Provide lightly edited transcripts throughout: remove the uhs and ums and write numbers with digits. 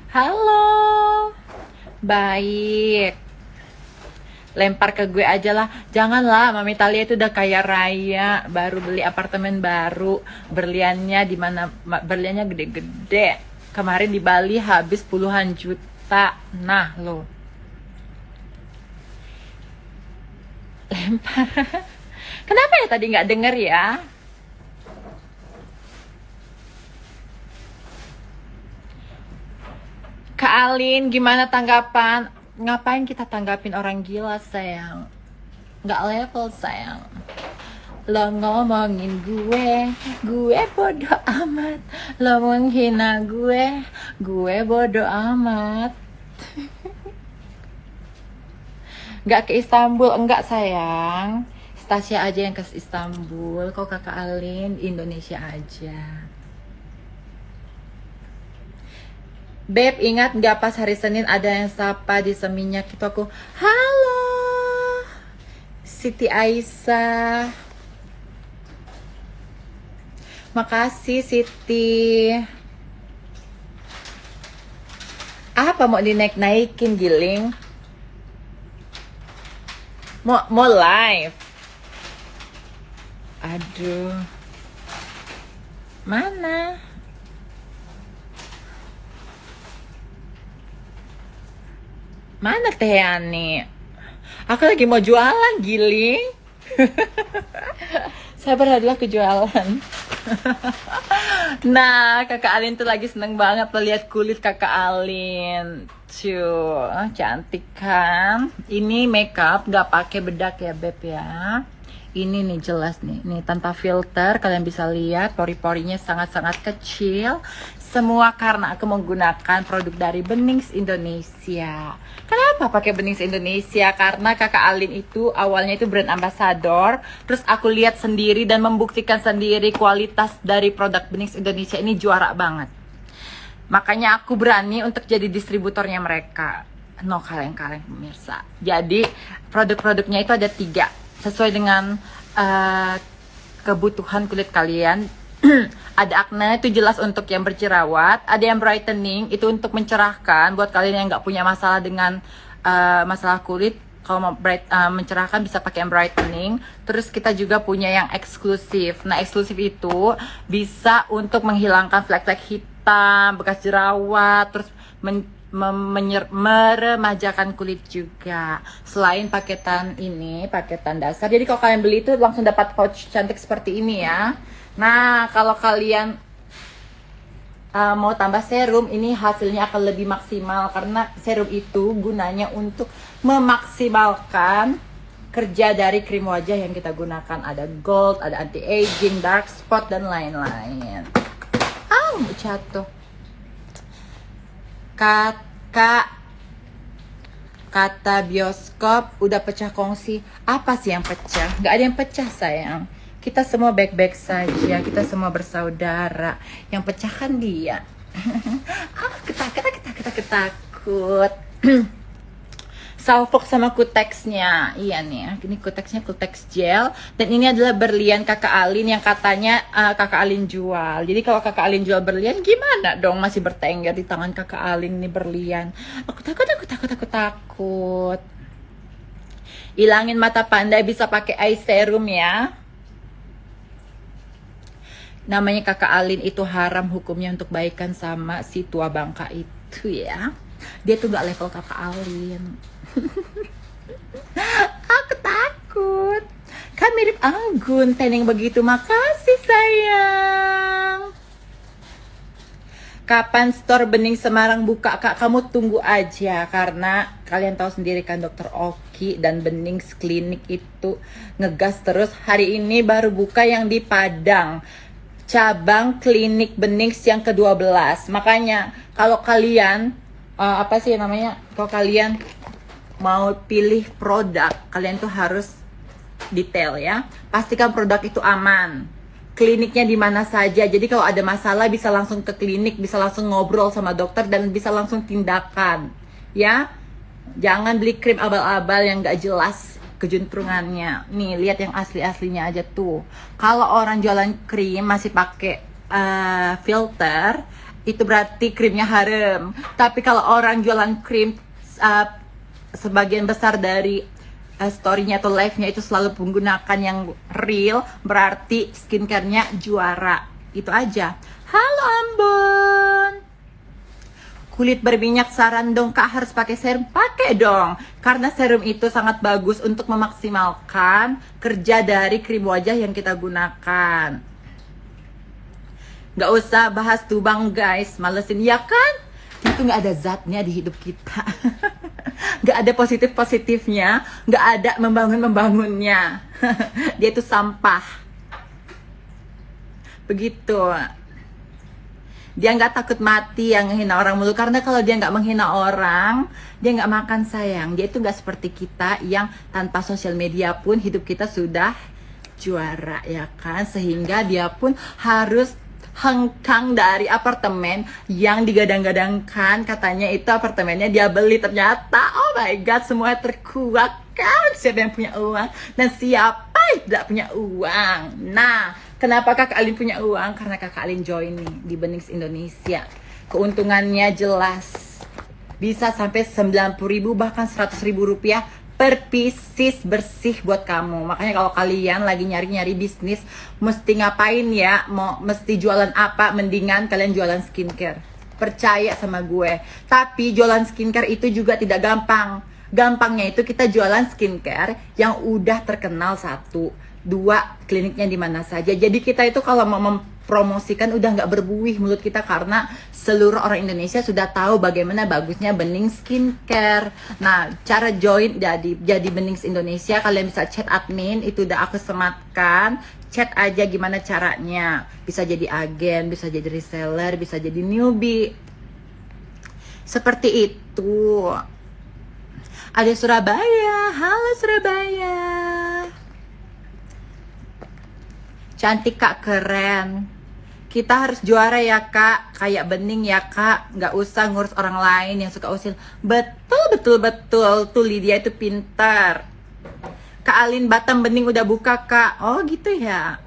Halo. Baik. Lempar ke gue aja lah. Janganlah, Mami Talia itu udah kaya raya, baru beli apartemen baru, berliannya di mana berliannya gede-gede. Kemarin di Bali habis puluhan juta. Nah, lo. Lempar. Kenapa ya tadi nggak denger ya? Kak Alin, gimana tanggapan? Ngapain kita tanggapin orang gila, sayang? Nggak level, sayang. Lo ngomongin gue bodoh amat. Lo menghina gue bodoh amat. Nggak ke Istanbul, enggak sayang. Stasia aja yang ke Istanbul. Kok Kakak Alin Indonesia aja. Beb, ingat nggak pas hari Senin ada yang sapa di Seminyak itu aku, halo, Siti Aisyah. Makasih Siti. Apa mau dinaik-naikin, Giling? Mau live? Aduh. Mana? Mana Teh Yani? Aku lagi mau jualan, Giling. Sabar adalah kejualan. Nah, Kakak Alin tuh lagi seneng banget lihat kulit Kakak Alin. Cuy, cantik kan? Ini makeup gak pakai bedak ya, Beb ya. Ini nih jelas nih, tanpa filter. Kalian bisa lihat pori-porinya sangat-sangat kecil. Semua karena aku menggunakan produk dari Benings Indonesia. Kenapa pakai Benings Indonesia? Karena Kakak Alin itu awalnya itu brand ambassador. Terus aku lihat sendiri dan membuktikan sendiri kualitas dari produk Benings Indonesia ini juara banget. Makanya aku berani untuk jadi distributornya mereka. No kaleng-kaleng pemirsa. Jadi produk-produknya itu ada 3 sesuai dengan kebutuhan kulit kalian. Ada acne itu jelas untuk yang berjerawat, ada yang brightening itu untuk mencerahkan buat kalian yang nggak punya masalah dengan masalah kulit. Kalau mau mencerahkan bisa pakai yang brightening. Terus kita juga punya yang eksklusif. Nah, eksklusif itu bisa untuk menghilangkan flek-flek hitam, bekas jerawat, terus meremajakan kulit juga. Selain paketan ini, paketan dasar. Jadi kalau kalian beli itu langsung dapat pouch cantik seperti ini ya. Nah, kalau kalian mau tambah serum, ini hasilnya akan lebih maksimal karena serum itu gunanya untuk memaksimalkan kerja dari krim wajah yang kita gunakan. Ada gold, ada anti-aging, dark spot, dan lain-lain. Jatuh. Kata bioskop udah pecah kongsi. Apa sih yang pecah? Gak ada yang pecah, sayang. Kita semua baik-baik saja, kita semua bersaudara. Yang pecah kan dia. Ketakut. Salfok sama kuteksnya. Iya nih, ini kuteksnya kutex gel. Dan ini adalah berlian Kakak Alin yang katanya Kakak Alin jual. Jadi kalau Kakak Alin jual berlian, gimana dong masih bertengger di tangan Kakak Alin nih berlian. Aku takut. Ilangin mata pandai bisa pakai eye serum ya. Namanya Kakak Alin itu haram hukumnya untuk baikan sama si tua bangka itu ya. Dia tuh gak level Kakak Alin. Aku takut. Kan mirip Anggun, teneng begitu. Makasih sayang. Kapan store Bening Semarang buka, Kak? Kamu tunggu aja. Karena kalian tahu sendiri kan Dokter Oki dan Benings Klinik itu ngegas terus. Hari ini baru buka yang di Padang, cabang klinik Benings yang ke-12. Makanya kalau kalian kalau kalian mau pilih produk, kalian tuh harus detail ya. Pastikan produk itu aman. Kliniknya di mana saja. Jadi kalau ada masalah bisa langsung ke klinik, bisa langsung ngobrol sama dokter dan bisa langsung tindakan. Ya. Jangan beli krim abal-abal yang gak jelas kejuntrungannya. Nih, lihat yang asli-aslinya aja tuh. Kalau orang jualan krim masih pakai filter, itu berarti krimnya haram. Tapi kalau orang jualan krim, sebagian besar dari story-nya atau live-nya itu selalu menggunakan yang real, berarti skincare-nya juara. Itu aja. Halo Ambon. Kulit berminyak, saran dong Kak, harus pakai serum? Pakai dong, karena serum itu sangat bagus untuk memaksimalkan kerja dari krim wajah yang kita gunakan. Gak usah bahas tubang guys, malesin ya kan? Itu gak ada zatnya di hidup kita. Gak ada positif-positifnya, gak ada membangun-membangunnya. Dia itu sampah. Begitu. Dia nggak takut mati yang menghina orang mulu, karena kalau dia nggak menghina orang, dia nggak makan sayang. Dia itu nggak seperti kita yang tanpa sosial media pun hidup kita sudah juara, ya kan? Sehingga dia pun harus hengkang dari apartemen yang digadang-gadangkan katanya itu apartemennya dia beli, ternyata oh my god semua terkuat kan. Siapa yang punya uang dan siapa yang tidak punya uang? Nah, kenapa Kakak Alin punya uang? Karena Kakak Alin join nih di Benings Indonesia. Keuntungannya jelas bisa sampai 90.000 bahkan 100.000 rupiah per pieces bersih buat kamu. Makanya kalau kalian lagi nyari-nyari bisnis, mesti ngapain ya? Mesti jualan apa? Mendingan kalian jualan skincare. Percaya sama gue. Tapi jualan skincare itu juga tidak gampang. Gampangnya itu kita jualan skincare yang udah terkenal, satu, dua, kliniknya di mana saja. Jadi kita itu kalau mau mempromosikan udah nggak berbuih mulut kita, karena seluruh orang Indonesia sudah tahu bagaimana bagusnya Bening Skincare. Nah, cara join jadi Benings Indonesia, kalian bisa chat admin, itu udah aku sematkan. Chat aja gimana caranya. Bisa jadi agen, bisa jadi reseller, bisa jadi newbie. Seperti itu. Ada Surabaya. Halo Surabaya. Cantik Kak, keren. Kita harus juara ya Kak, kayak Bening ya Kak. Nggak usah ngurus orang lain yang suka usil. Betul. Tuh Lydia itu pintar. Kak Alin, Batam Bening udah buka Kak. Oh gitu ya.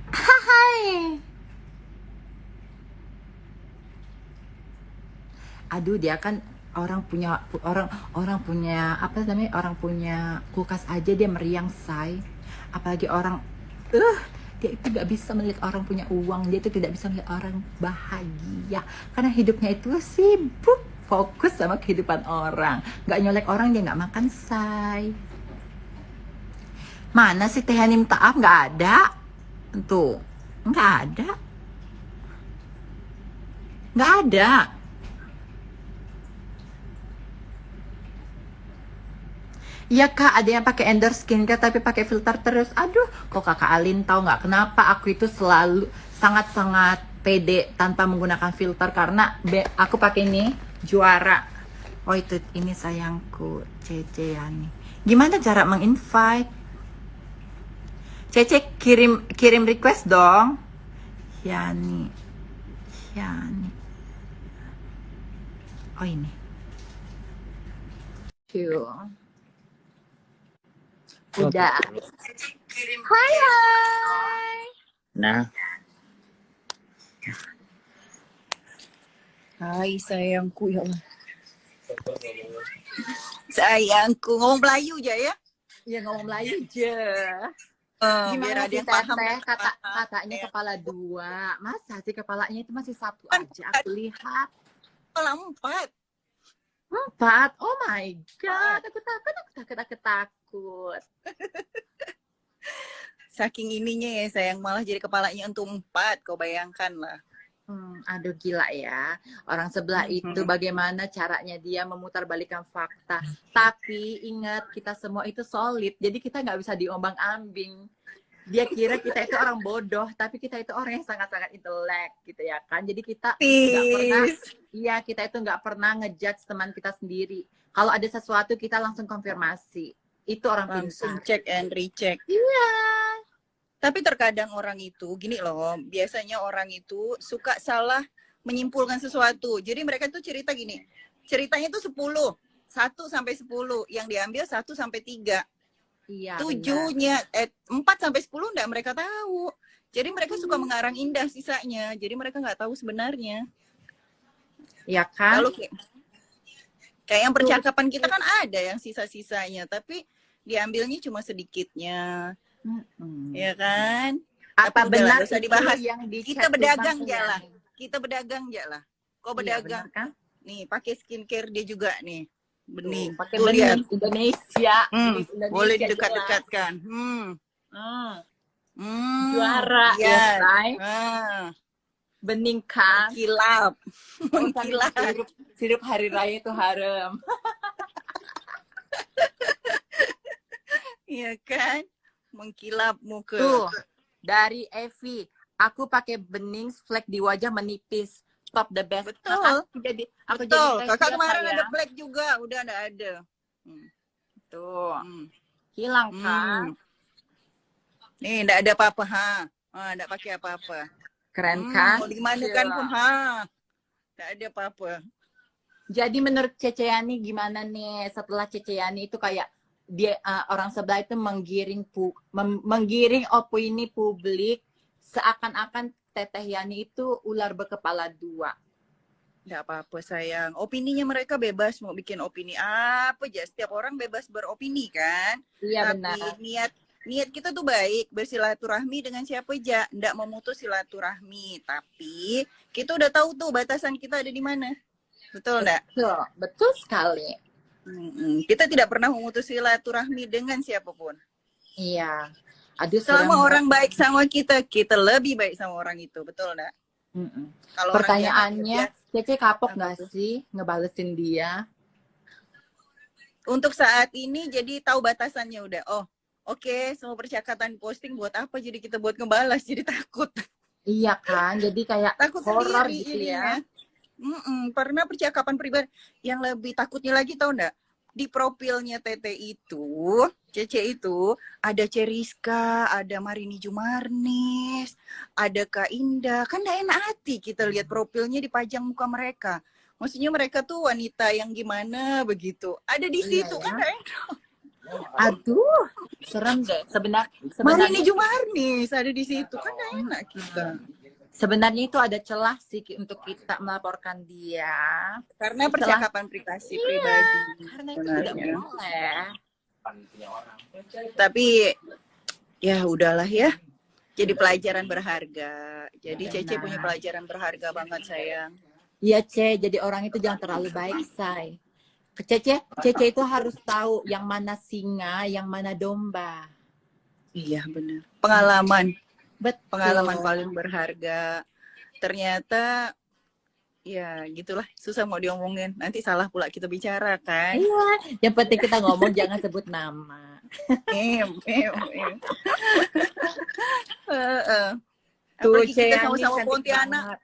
Hai. Aduh, dia kan orang punya apa namanya, orang punya kulkas aja dia meriang say, apalagi orang dia itu gak bisa melihat orang punya uang, dia itu tidak bisa melihat orang bahagia karena hidupnya itu sibuk fokus sama kehidupan orang, gak nyolek orang, dia gak makan say. Mana sih Teh Hanim Taaf? Gak ada tuh, gak ada. Iya Kak, ada yang pakai endorse skincare tapi pakai filter terus. Aduh, kok Kakak Alin tahu nggak kenapa aku itu selalu sangat-sangat pede tanpa menggunakan filter, karena aku pakai ini juara. Oh itu, ini sayangku, Cece Yani. Gimana cara menginvite? Cece kirim request dong. Yani. Oh ini. Udah. Hai. Nah, hai sayangku, ya Allah. Sayangku, ngomong Melayu aja ya? Ya ngomong Melayu aja. Biar ada yang paham. Katanya kepala dua. Masa sih kepalanya itu masih satu aja? Aku lihat. Kepala 4. 4. Oh my god, aku takut. Saking ininya ya sayang, malah jadi kepalanya untuk 4. Kau bayangkan lah. Aduh gila ya. Orang sebelah itu bagaimana caranya dia memutarbalikkan fakta. Tapi ingat, kita semua itu solid. Jadi kita nggak bisa diombang-ambing. Dia kira kita itu orang bodoh, tapi kita itu orang yang sangat-sangat intelek gitu ya kan. Jadi kita nggak pernah, kita itu nggak pernah ngejudge teman kita sendiri. Kalau ada sesuatu kita langsung konfirmasi. Itu orang langsung pintar. Check and recheck. Iya. Tapi terkadang orang itu gini loh, biasanya orang itu suka salah menyimpulkan sesuatu. Jadi mereka tuh cerita gini, ceritanya tuh 1 sampai 10, yang diambil 1 sampai 3. Iya, benar. Tujuhnya 4 sampai 10 enggak mereka tahu. Jadi mereka suka mengarang indah sisanya. Jadi mereka nggak tahu sebenarnya. Ya kan? Lalu kayak yang percakapan kita kan ada yang sisa-sisanya, tapi diambilnya cuma sedikitnya. Ya kan? Apa Tapi udahlah, benar nggak usah itu dibahas. yang di Kita chat berdagang Tubang aja lah. ya? Kita berdagang aja lah. Kau Iya, berdagang. benar kan? Nih, pakai skincare dia juga nih. Bening. Tuh, pakai Tuh, lihat. bening Indonesia. Tulis Indonesia Boleh jelas. didekat-dekatkan. Juara ya, Yes. say. Bening kan? Kilap. Mengkilat. Mengkilat. Sirup hari raya itu harem. Iya kan? Mengkilap muka. Tuh, dari Evi. Aku pakai bening, flek di wajah menipis. Top the best. Betul. Aku jadi Betul. tes Kakak ya, kemarin sayang. ada flek juga. Udah enggak ada. Tuh, Hmm. hilang kan? Nih, enggak ada apa-apa, ha. Enggak pakai apa-apa. Keren kan? Mau gimana kan pun, ha. Enggak ada apa-apa. Jadi menurut Cece Yani gimana nih setelah Cece Yani itu kayak dia orang sebelah itu menggiring opini publik seakan-akan Teteh Yani itu ular berkepala dua. Enggak apa-apa, sayang. Opininya mereka bebas mau bikin opini apa aja. Setiap orang bebas beropini kan. Iya, Tapi benar. niat kita tuh baik, bersilaturahmi dengan siapa aja, enggak memutus silaturahmi. Tapi kita udah tahu tuh batasan kita ada di mana. Betul enggak? Betul sekali. Kita tidak pernah memutus silaturahmi dengan siapapun. Iya. Aduh, Selama orang baik sama kita, kita lebih baik sama orang itu. Betul enggak? Kalau pertanyaannya, Cece kapok Apa nggak tuh? sih ngebalesin dia? Untuk saat ini jadi tahu batasannya udah. Oh, oke, semua percakapan posting buat apa? Jadi kita buat ngebalas, jadi takut. Iya kan, jadi kayak Takut horor sendiri gitu jadinya. ya. Pernah percakapan pribadi yang lebih takutnya lagi tahu enggak? Di profilnya Tete itu, Cece itu ada Ceriska, ada Marini Jumarnis, ada Kak Indah. Kan enggak enak hati kita lihat profilnya dipajang muka mereka. Maksudnya mereka tuh wanita yang gimana begitu. Ada di Iya, situ ya. kan enggak enak. Aduh, serem deh. Marini Sebenarnya Jumarnis ada di situ kan enggak enak kita. sebenarnya itu ada celah sih untuk kita melaporkan dia. Karena Setelah- percakapan privasi pribadi. Karena itu tidak sebenarnya. boleh. Tapi ya udahlah ya. Jadi pelajaran berharga. Jadi Benar. Cece punya pelajaran berharga banget, sayang. Iya, Ce, jadi orang itu jangan terlalu baik, say. Cece itu harus tahu yang mana singa, yang mana domba. Iya, benar. Pengalaman. Betul. Pengalaman paling berharga. Ternyata ya gitulah, susah mau diomongin. Nanti salah pula kita bicara kan. Iya, yang penting kita ngomong jangan sebut nama. Em. Tuh, Apalagi kita Ce, sama-sama cantik Pontianak. banget.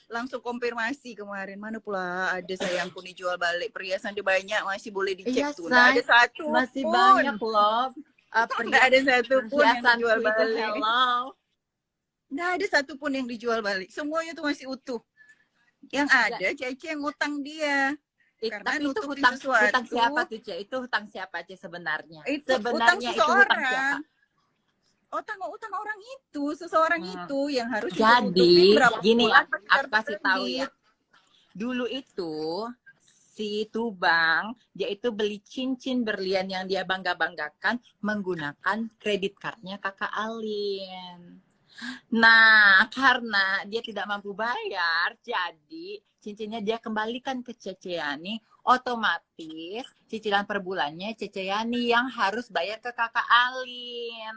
Langsung konfirmasi kemarin, mana pula ada sayangku dijual balik, perhiasan dia banyak, masih boleh dicek Iya, tuh. Nggak ada say. satu Masih pun. banyak loh. Nggak ada satu pun yang Perhiasanku dijual itu, balik. hello. Nggak ada satu pun yang dijual balik. Semuanya tuh masih utuh. Yang ada Cece yang ngutang dia. Karena Tapi itu nutupin hutang sesuatu. siapa tuh, Ce? Itu hutang siapa, Ce, sebenarnya? Itu Sebenarnya utang itu hutang siapa? seseorang. Utang orang itu, seseorang itu yang harus Jadi, berapa gini ya, bulan pakai aku kartu kasih tahu kredit. ya. Dulu itu si Tubang, dia itu beli cincin berlian yang dia bangga-banggakan menggunakan kredit cardnya Kakak Alin. Nah, karena dia tidak mampu bayar, jadi cincinnya dia kembalikan ke Cece Yani, otomatis cicilan per bulannya Cece Yani yang harus bayar ke Kakak Alin.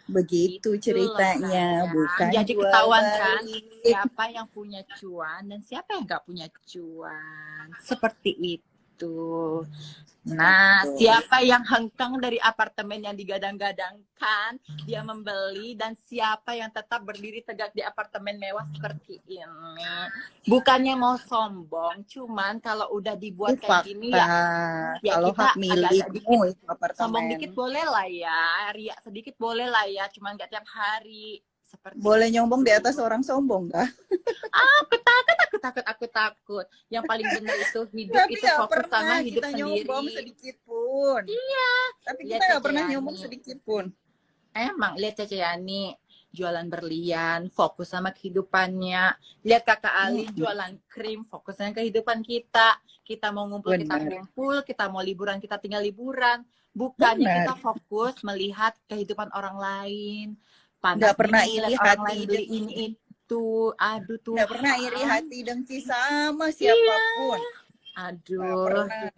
Begitu Gitu ceritanya, loh, bukan sayang. Jadi jual ketahuan kan balik. siapa yang punya cuan dan siapa yang nggak punya cuan. Seperti itu. Nah, Betul. siapa yang hengkang dari apartemen yang digadang-gadangkan dia membeli dan siapa yang tetap berdiri tegak di apartemen mewah seperti ini. Bukannya mau sombong, cuman kalau udah dibuat Itu kayak gini ya ya kalau kita hak milikmu agak-agak itu apartemen. sombong dikit boleh lah ya, riak sedikit boleh lah ya, cuman nggak tiap hari. seperti Boleh nyombong di atas orang sombong kah? aku takut. Yang paling benar itu hidup Tapi itu nggak fokus sama pernah hidup kita sendiri. nyombong sedikit pun. Iya. Tapi Lihat kita nggak Cece pernah Yani. nyombong sedikit pun. Emang lihat Cece Yani jualan berlian, fokus sama kehidupannya. Lihat Kakak Ali jualan krim, fokus sama kehidupan kita. Kita mau ngumpul, kita Benar. ngumpul. Kita mau liburan, kita tinggal liburan. Bukannya Benar. kita fokus melihat kehidupan orang lain. Panas Nggak pernah dingin iri ngeliat orang hati lain beli dengki. ini itu. Aduh Tuhan. Nggak pernah iri hati dengki sama siapapun. Nggak Aduh. pernah.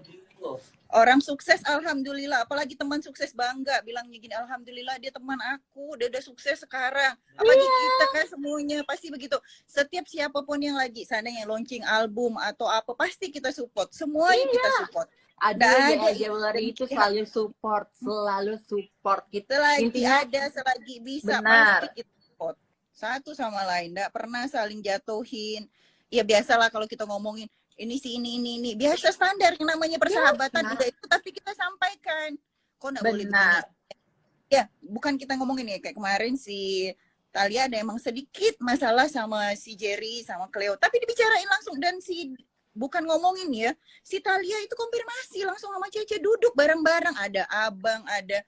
Orang sukses alhamdulillah, apalagi teman sukses bangga bilangnya gini, alhamdulillah dia teman aku, dia udah sukses sekarang. Apalagi kita kan semuanya pasti begitu. Setiap siapapun yang lagi seandainya launching album atau apa pasti kita support. Semuanya kita support. Aduh, Nggak ya ada Jewelry itu dengki. selalu support gitu. Selagi Intinya ada, selagi bisa benar. pasti kita support. Satu sama lain, nggak pernah saling jatuhin. Ya biasalah kalau kita ngomongin ini sih ini biasa standar yang namanya persahabatan Biasa. udah itu, tapi kita sampaikan kok nggak boleh begini. Benar. Ya bukan kita ngomongin ya kayak kemarin si Talia ada emang sedikit masalah sama si Jerry sama Cleo, tapi dibicarain langsung dan si bukan ngomongin ya, si Talia itu konfirmasi langsung sama Cece, duduk bareng-bareng, ada Abang, ada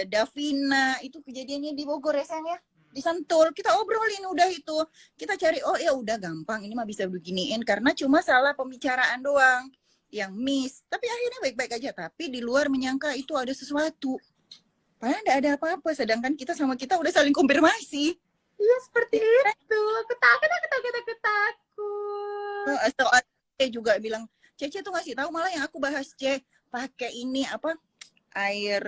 Davina, itu kejadiannya di Bogor ya sayang ya, di Sentul, kita obrolin udah itu, kita cari oh ya udah gampang, ini mah bisa beginiin karena cuma salah pembicaraan doang yang miss, tapi akhirnya baik-baik aja, tapi di luar menyangka itu ada sesuatu, padahal nggak ada apa-apa, sedangkan kita sama kita udah saling konfirmasi. Iya seperti itu. Aku takut. Soal juga bilang Cece tuh ngasih tahu malah yang aku bahas pakai ini apa air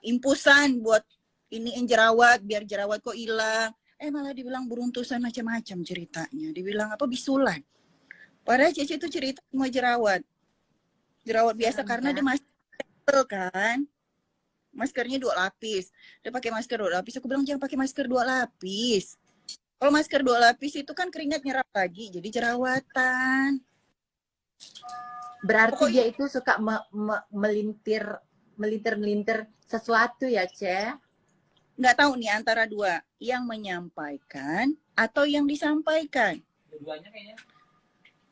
impusan buat iniin jerawat biar jerawat kok hilang, malah dibilang beruntusan macam-macam ceritanya, dibilang apa bisulan, padahal Cece tuh cerita cuma jerawat biasa karena dia masker kan, maskernya 2 lapis, dia pakai masker 2 lapis, aku bilang jangan pakai masker 2 lapis, kalau masker 2 lapis itu kan keringat nyerap lagi jadi jerawatan. Berarti Pokoknya, dia itu suka melintir sesuatu ya, Ce? nggak tahu nih antara dua, yang menyampaikan atau yang disampaikan. Keduanya kayaknya.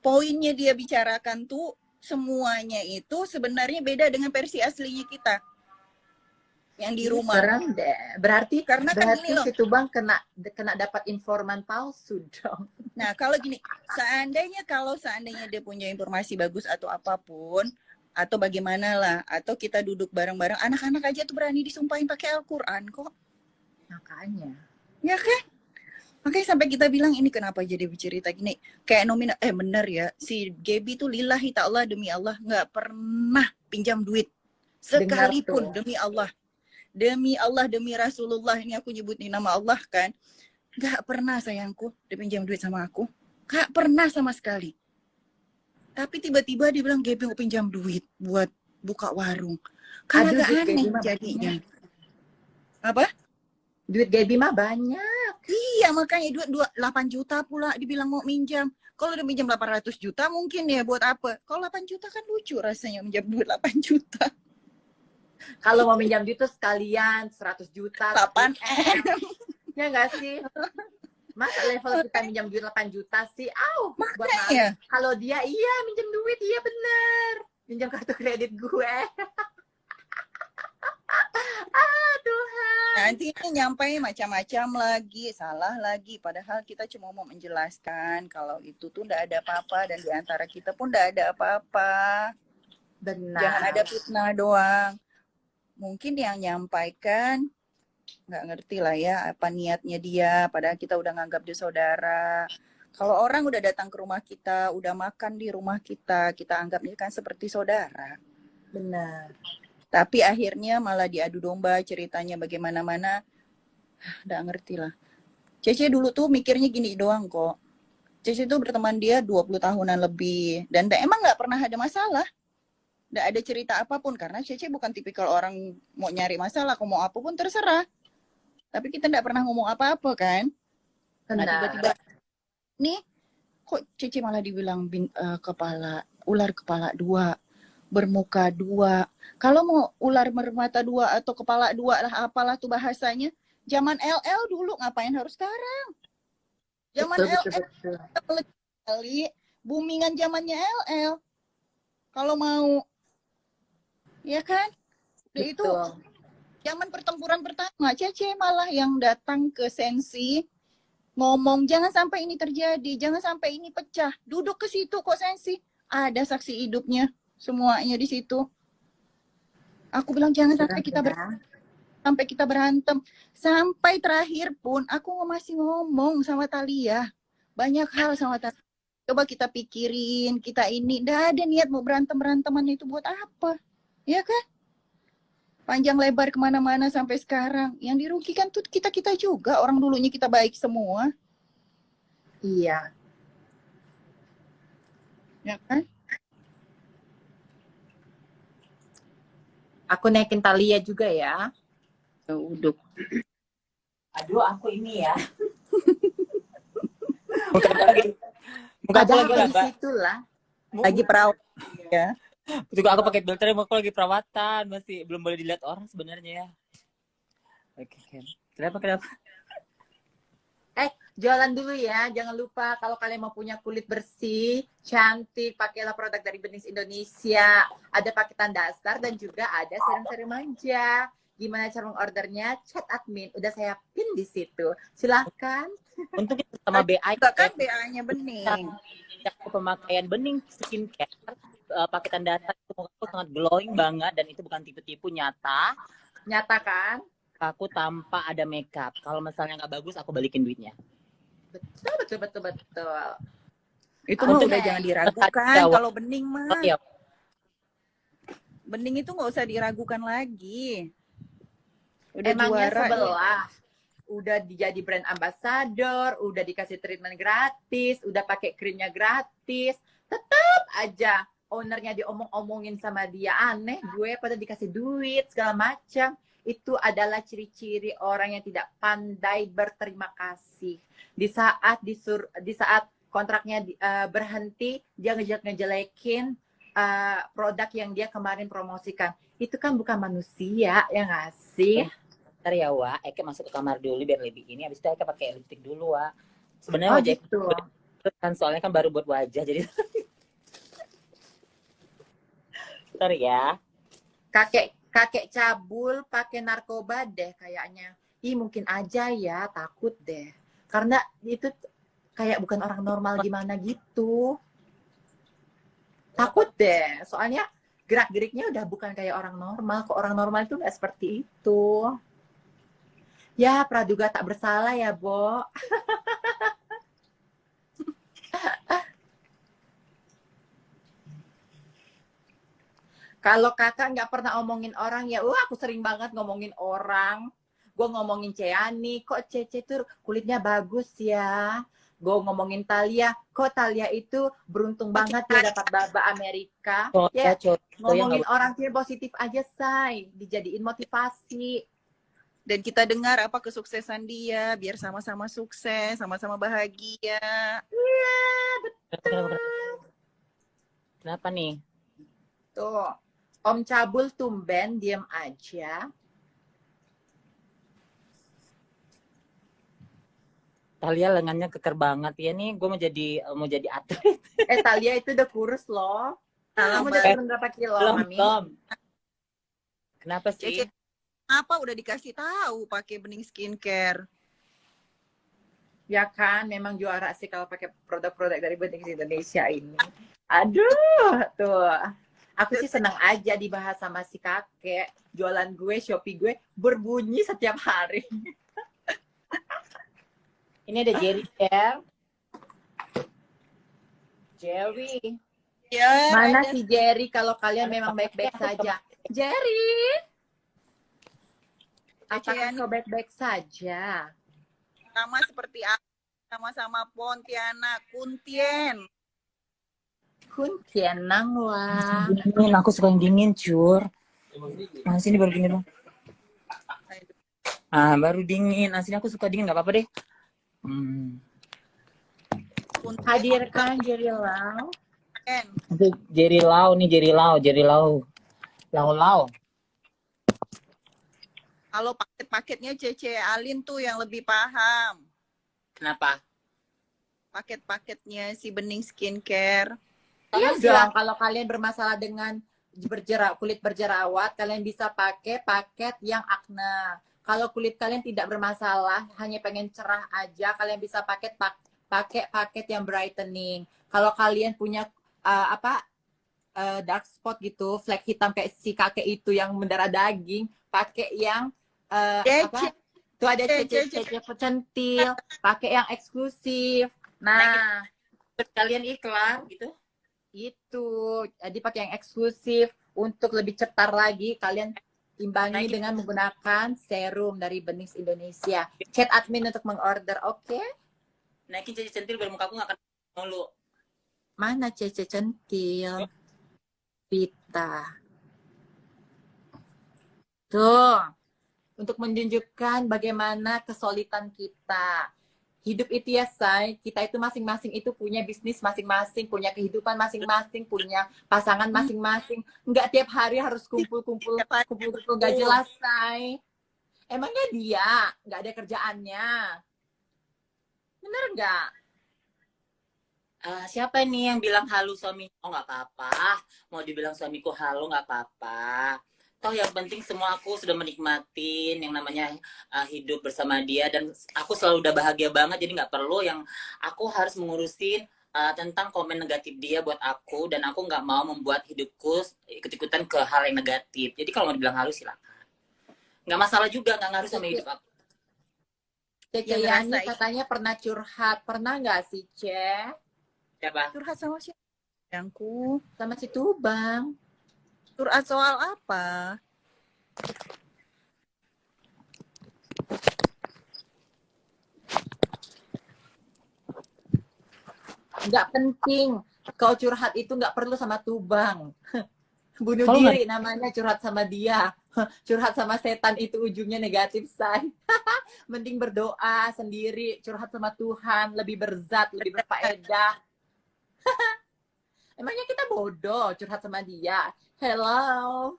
Poinnya dia bicarakan tuh semuanya itu sebenarnya beda dengan versi aslinya kita yang di rumah. Serem deh. Berarti Karena kan gini loh. si Tubang kena dapat informan palsu dong. Nah kalau gini, seandainya dia punya informasi bagus atau apapun, atau bagaimana lah, atau kita duduk bareng-bareng, anak-anak aja tuh berani disumpahin pakai Al-Quran kok. Makanya. Ya kan? Makanya sampai kita bilang ini kenapa jadi bercerita gini. Kayak nominal, bener ya, si Gaby tuh lillahi ta'ala demi Allah nggak pernah pinjam duit. Sekalipun demi Allah. Demi Allah, demi Rasulullah, ini aku nyebutin nama Allah kan. Nggak pernah sayangku dia pinjam duit sama aku. Nggak pernah sama sekali. Tapi tiba-tiba dia bilang Gaby mau pinjam duit buat buka warung. Karena agak aneh jadinya. Apa? Duit Gaby mah banyak. Iya, makanya duit 8 juta pula dibilang mau minjam. Kalau udah minjam 800 juta mungkin ya buat apa? Kalau 8 juta kan lucu rasanya minjam duit 8 juta. Kalau mau minjam duit tuh sekalian 100 juta. 8 Ya nggak sih? Masa level kita minjam duit 8 juta sih? Makanya. Kalau dia iya minjam duit, iya bener. Minjam kartu kredit gue. Tuhan. Nanti nyampe macam-macam lagi, salah lagi. Padahal kita cuma mau menjelaskan kalau itu tuh nggak ada apa-apa dan diantara kita pun nggak ada apa-apa. Benar. Jangan ada fitnah doang. Mungkin yang nyampaikan nggak ngerti lah ya apa niatnya dia. Padahal kita udah nganggap dia saudara. Kalau orang udah datang ke rumah kita, udah makan di rumah kita anggapnya kan seperti saudara. Benar. Tapi akhirnya malah diadu domba ceritanya bagaimana-mana. Nggak ngerti lah. Cece dulu tuh mikirnya gini doang kok. Cece tuh berteman dia 20 tahunan lebih. Dan emang nggak pernah ada masalah. Nggak ada cerita apapun. Karena Cece bukan tipikal orang mau nyari masalah. Mau apapun terserah. Tapi kita nggak pernah ngomong apa-apa kan. Nah tiba-tiba, nih kok Cece malah dibilang ular kepala 2. Bermuka 2. Kalau mau ular bermata 2 atau kepala 2 lah apalah tuh bahasanya, Zaman LL dulu ngapain harus sekarang? Zaman Betul. LL kali boomingan zamannya LL. Kalau mau, ya kan? Udah itu Betul. zaman pertempuran pertama, Cece malah yang datang ke Sensi ngomong jangan sampai ini terjadi, jangan sampai ini pecah. Duduk ke situ kok Sensi, ada saksi hidupnya semuanya di situ. Aku bilang jangan sampai kita berantem. Sampai terakhir pun aku masih ngomong sama Thalia. Banyak hal sama Thalia. Coba kita pikirin, kita ini. Nggak ada niat mau berantem-beranteman itu buat apa. Ya kan? Panjang lebar kemana-mana sampai sekarang. Yang dirugikan tuh kita-kita juga. Orang dulunya kita baik semua. Iya. Ya kan? Aku naikin Thalia juga ya. Duduk. Aduh, aku ini ya. Muka aku Padahal lagi di laba. situ lah. Lagi perawat. Ya. Juga aku pakai filter, aku lagi perawatan, masih belum boleh dilihat orang sebenarnya ya. Oke. Kenapa? Jualan dulu ya. Jangan lupa kalau kalian mau punya kulit bersih, cantik, pakailah produk dari Bening Indonesia. Ada paketan dasar dan juga ada serum-serum manja. Gimana cara mengordernya? Chat admin. Udah saya pin di situ. Silahkan. Untuk kita sama BA Bahkan BA-nya Bening. pemakaian Bening skincare, paketan dasar itu muka aku sangat glowing banget dan itu bukan tipu-tipu, nyata. Nyata kan? Aku tanpa ada makeup. Kalau misalnya nggak bagus, aku balikin duitnya. Betul. Itu mah Untuk- udah jangan diragukan. Jawab. Kalau Bening mah. Oh iya, Bening itu nggak usah diragukan lagi. Udah Emangnya juara. sebelah. Udah jadi brand ambassador, udah dikasih treatment gratis, udah pakai krimnya gratis. Tetap aja ownernya diomong-omongin sama dia. Aneh gue pada dikasih duit segala macam. Itu adalah ciri-ciri orang yang tidak pandai berterima kasih. Di saat kontraknya berhenti, dia ngejelekin produk yang dia kemarin promosikan. Itu kan bukan manusia, ya nggak sih? ntar ya Wak, Eke masuk ke kamar dulu biar lebih ini. Habis itu Eke pakai lipstick dulu Wak. Sebenarnya Oh wajah gitu. kan soalnya kan baru buat wajah jadi. Ntar ya. Kakek cabul pakai narkoba deh kayaknya. Ih mungkin aja ya, takut deh. Karena itu kayak bukan orang normal gimana gitu. Takut deh. Soalnya gerak-geriknya udah bukan kayak orang normal. Kok orang normal itu nggak seperti itu. Ya, praduga tak bersalah ya, Bo. Kalau kakak nggak pernah ngomongin orang ya, aku sering banget ngomongin orang. Gue ngomongin Ceani, kok Cece tuh kulitnya bagus ya. Gue ngomongin Thalia, kok Thalia itu beruntung banget ya dapat baba Amerika. Ya, ngomongin orang yang positif aja, say. Dijadiin motivasi. Dan kita dengar apa kesuksesan dia, biar sama-sama sukses, sama-sama bahagia. Iya, Kenapa nih? betul. Om Cabul tumben diem aja. Thalia lengannya keker banget ya nih. Gue mau jadi atlet. Thalia itu udah kurus loh. Kamu udah turun berapa kilo, Mami? Belum. Kenapa sih? Cece, apa udah dikasih tahu pakai Bening Skincare? Ya kan, memang juara sih kalau pakai produk-produk dari Bening Indonesia ini. Aduh, tuh. Aku sih senang aja dibahas sama si kakek. Jualan gue, Shopee gue berbunyi setiap hari. Ini ada Jerry ya. Jerry. Ya, Mana ada. si Jerry kalau kalian memang baik-baik saja? Jerry. Apakah kau baik-baik saja? Sama seperti aku, sama-sama Pontianak, Kuntien. Kuntienang lah. Dingin, aku suka yang dingin, cur. Nah, sini baru dingin dong. Ah, baru dingin. Nah, sini aku suka dingin, nggak apa-apa deh. Hadirkan Jerry Lau. Itu Jerry Lau nih, Jerry Lau. Lau. Kalau paket-paketnya Cece Alin tuh yang lebih paham. Kenapa? Paket-paketnya si Bening Skincare. Iya Tolong dong, silakan. kalau kalian bermasalah dengan kulit berjerawat, kalian bisa pakai paket yang Acne. Kalau kulit kalian tidak bermasalah, hanya pengen cerah aja, kalian bisa pakai paket yang brightening. Kalau kalian punya dark spot gitu, flek hitam kayak si kakek itu yang mendarah daging, pakai yang Cece, Tuh ada Cece. cece centil, pakai yang eksklusif. Nah, Kalian iklan gitu. itu jadi pakai yang eksklusif untuk lebih cetar lagi kalian imbangi Naikin, dengan menggunakan serum dari Benix Indonesia. Chat admin untuk mengorder, oke? naikin Cece centil biar muka aku nggak kena mulu. Mana cece centil? Pita. Tuh, untuk menunjukkan bagaimana kesulitan kita. Hidup itu ya, say, kita itu masing-masing itu punya bisnis masing-masing, punya kehidupan masing-masing, punya pasangan masing-masing. Enggak tiap hari harus kumpul-kumpul, kumpul-kumpul gak jelas, say. Emangnya dia nggak ada kerjaannya? Bener nggak? Siapa nih yang bilang halu suami? Oh nggak apa-apa. Mau dibilang suamiku halu nggak apa-apa. Toh yang penting semua aku sudah menikmatin yang namanya hidup bersama dia dan aku selalu udah bahagia banget jadi nggak perlu yang aku harus mengurusin tentang komen negatif dia buat aku dan aku nggak mau membuat hidupku ikut-ikutan ke hal yang negatif. Jadi kalau mau dibilang halu silakan. Nggak masalah juga nggak ngaruh sama hidup aku. Cece Yang Yani ngerasain. katanya pernah curhat. Pernah nggak sih, Ce? Siapa? Curhat sama siapa? Yangku. Sama si Tubang. Curhat soal apa? Nggak penting. Kau curhat itu nggak perlu sama Tubang. Bunuh Kalau diri namanya curhat sama dia. Curhat sama setan itu ujungnya negatif, say. Mending berdoa sendiri, curhat sama Tuhan, lebih berzat, lebih berfaedah. Emangnya kita bodoh curhat sama dia? Hello.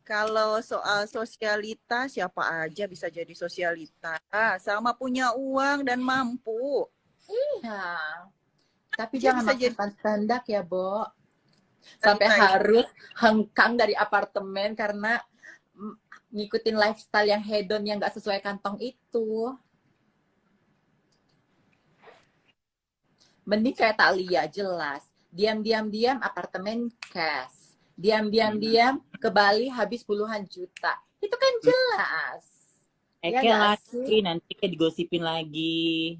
Kalau soal sosialita, siapa aja bisa jadi sosialita. Sama punya uang dan mampu. Iya. Tapi Dia jangan bisa jadi maksakan kehendak ya, Bo. Sampai sosialita. harus hengkang dari apartemen karena ngikutin lifestyle yang hedon yang gak sesuai kantong itu. Mending kayak Thalia, jelas. Diam-diam apartemen cash. Diam-diam ke Bali habis puluhan juta. Itu kan jelas. Ya Eke gak sih? lagi nanti kayak digosipin lagi.